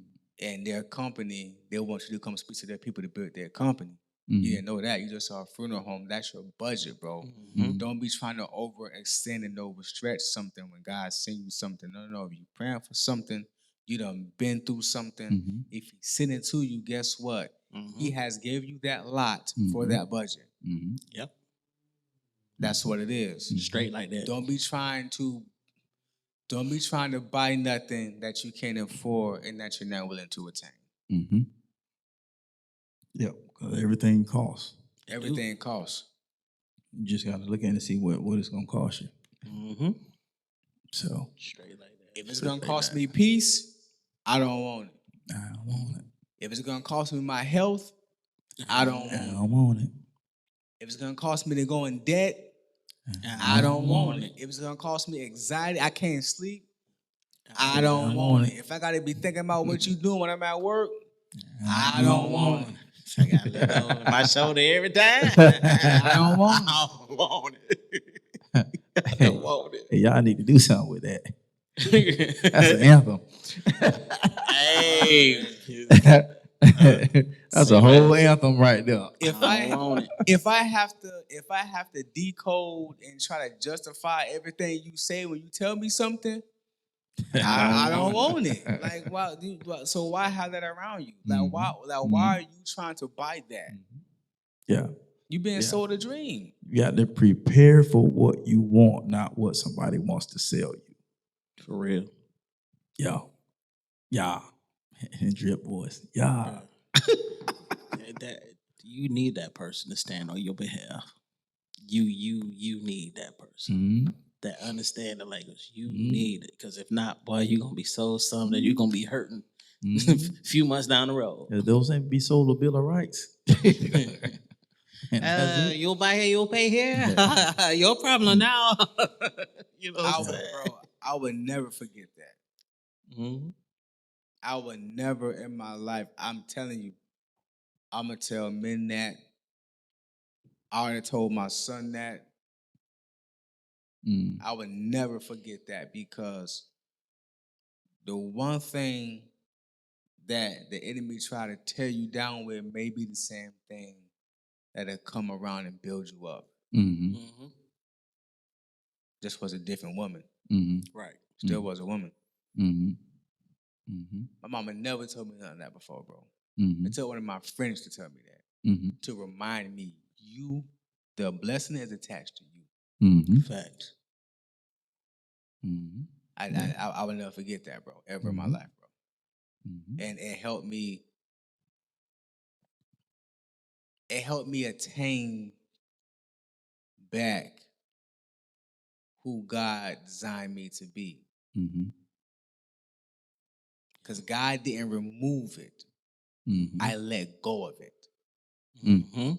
their company, they want you to come speak to their people to build their company. You didn't know that. You just saw a funeral home. That's your budget, bro. Don't be trying to overextend and overstretch something when God sends you something. No. If you're praying for something, you done been through something. If He sent it to you, guess what? He has gave you that lot for that budget. Yep. That's what it is. Straight like that. Don't be trying to buy nothing that you can't afford and that you're not willing to attain. Yeah, because everything costs. Everything costs. You just got to look at it and see what it's going to cost you. So Straight like that. If it's going to cost me peace, I don't want it. I don't want it. If it's going to cost me my health, I don't want it. If it's going to cost me to go in debt, I don't want it. If it's going to cost me anxiety, I can't sleep, I don't want it. If I got to be thinking about what you doing when I'm at work, I don't want it. I got to let go on my shoulder every time. I don't want it. I don't want it. I don't want it. Hey, y'all need to do something with that. That's an anthem. Hey. That's a whole anthem right there. If I have to decode and try to justify everything you say when you tell me something, I don't want it. Like, why? So why have that around you? Like, why are you trying to buy that? Yeah. You been sold a dream. You got to prepare for what you want, not what somebody wants to sell you. For real. Yeah. Yeah. And drip voice. Yeah. That you need that person to stand on your behalf. You need that person. Mm-hmm. That understand the language. You need it. Because if not, boy, you're gonna be sold something that you're gonna be hurting few months down the road. Yeah, those ain't be sold a bill of rights. And that's it. You'll buy here, you'll pay here. Your problem now. You know what I'm saying? Bro, I would never forget that. Mm-hmm. I would never in my life, I'm telling you, I'm going to tell men that. I already told my son that. I would never forget that, because the one thing that the enemy try to tear you down with may be the same thing that'll come around and build you up. Mm-hmm. Mm-hmm. Just was a different woman. Mm-hmm. Right. Still was a woman. Mm-hmm. Mm-hmm. My mama never told me none of that before, bro. Mm-hmm. Until one of my friends to tell me that. Mm-hmm. To remind me, the blessing is attached to you. Mm-hmm. Facts. Mm-hmm. I will never forget that, bro, ever in my life, bro. Mm-hmm. And it helped me. It helped me attain back who God designed me to be. Mm-hmm. Because God didn't remove it. Mm-hmm. I let go of it. Mm-hmm.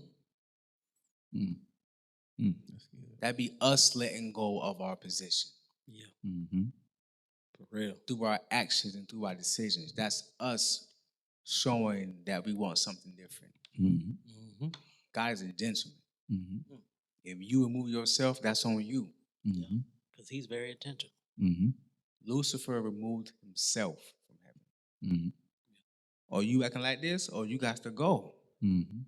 Mm-hmm. That's good. That'd be us letting go of our position. Yeah. Mm-hmm. For real. Through our actions and through our decisions. That's us showing that we want something different. Mm-hmm. Mm-hmm. God is a gentleman. Mm-hmm. If you remove yourself, that's on you. Mm-hmm. Because he's very attentive. Mm-hmm. Lucifer removed himself from heaven. Mm-hmm. Or you acting like this, or you got to go. Mm-hmm.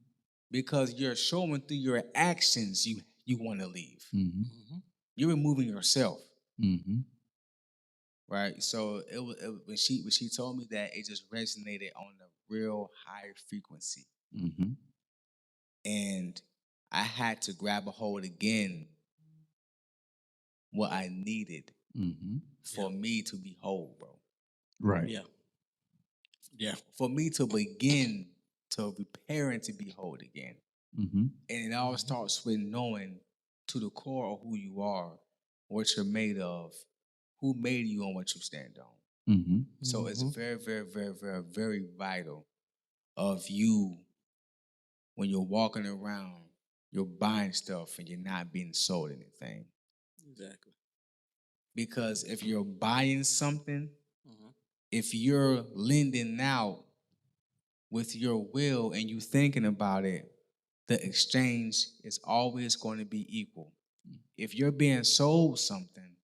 Because you're showing through your actions you want to leave. Mm-hmm. Mm-hmm. You're removing yourself. Mm-hmm. Right? So when she told me that, it just resonated on a real high frequency. Mm-hmm. And I had to grab a hold again what I needed for me to be whole, bro. Right. Yeah. Yeah. For me to begin to prepare and to be whole again. Mm-hmm. And it all starts with knowing to the core of who you are, what you're made of, who made you, and what you stand on. Mm-hmm. So it's very, very, very, very, very vital of you when you're walking around, you're buying stuff and you're not being sold anything. Exactly. Because if you're buying something, if you're lending out with your will and you thinking about it, the exchange is always going to be equal. If you're being sold something,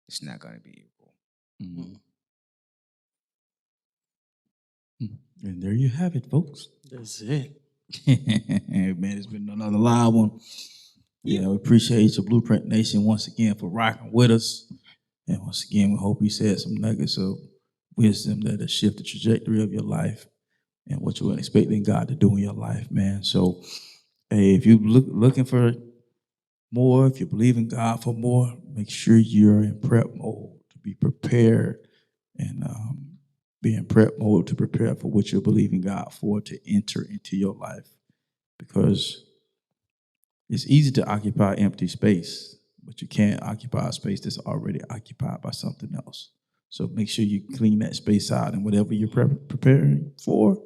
it's not going to be equal. Mm-hmm. And there you have it, folks. That's it. Man, it's been another live one. Yeah, we appreciate your Blueprint Nation once again for rocking with us. And once again, we hope you said some nuggets of wisdom that'll shift the trajectory of your life and what you're expecting God to do in your life, man. So, hey, if you're looking for more, if you believe in God for more, make sure you're in prep mode to be prepared and be in prep mode to prepare for what you're believing God for to enter into your life. Because it's easy to occupy empty space, but you can't occupy a space that's already occupied by something else. So make sure you clean that space out, and whatever you're preparing for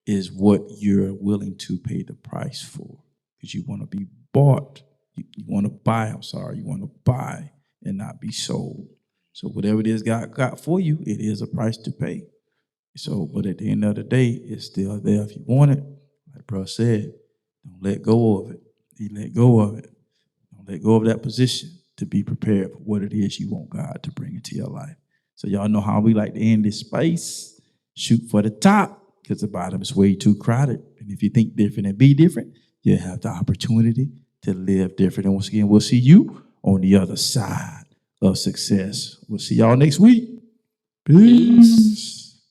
is what you're willing to pay the price for. Because you want to be bought. You want to buy, you want to buy and not be sold. So whatever it is God got for you, it is a price to pay. So, but at the end of the day, it's still there if you want it. Like bro said, don't let go of it. He let go of it. Don't let go of that position to be prepared for what it is you want God to bring into your life. So y'all know how we like to end this space. Shoot for the top, because the bottom is way too crowded. And if you think different and be different, you'll have the opportunity to live different. And once again, we'll see you on the other side of success. We'll see y'all next week. Peace.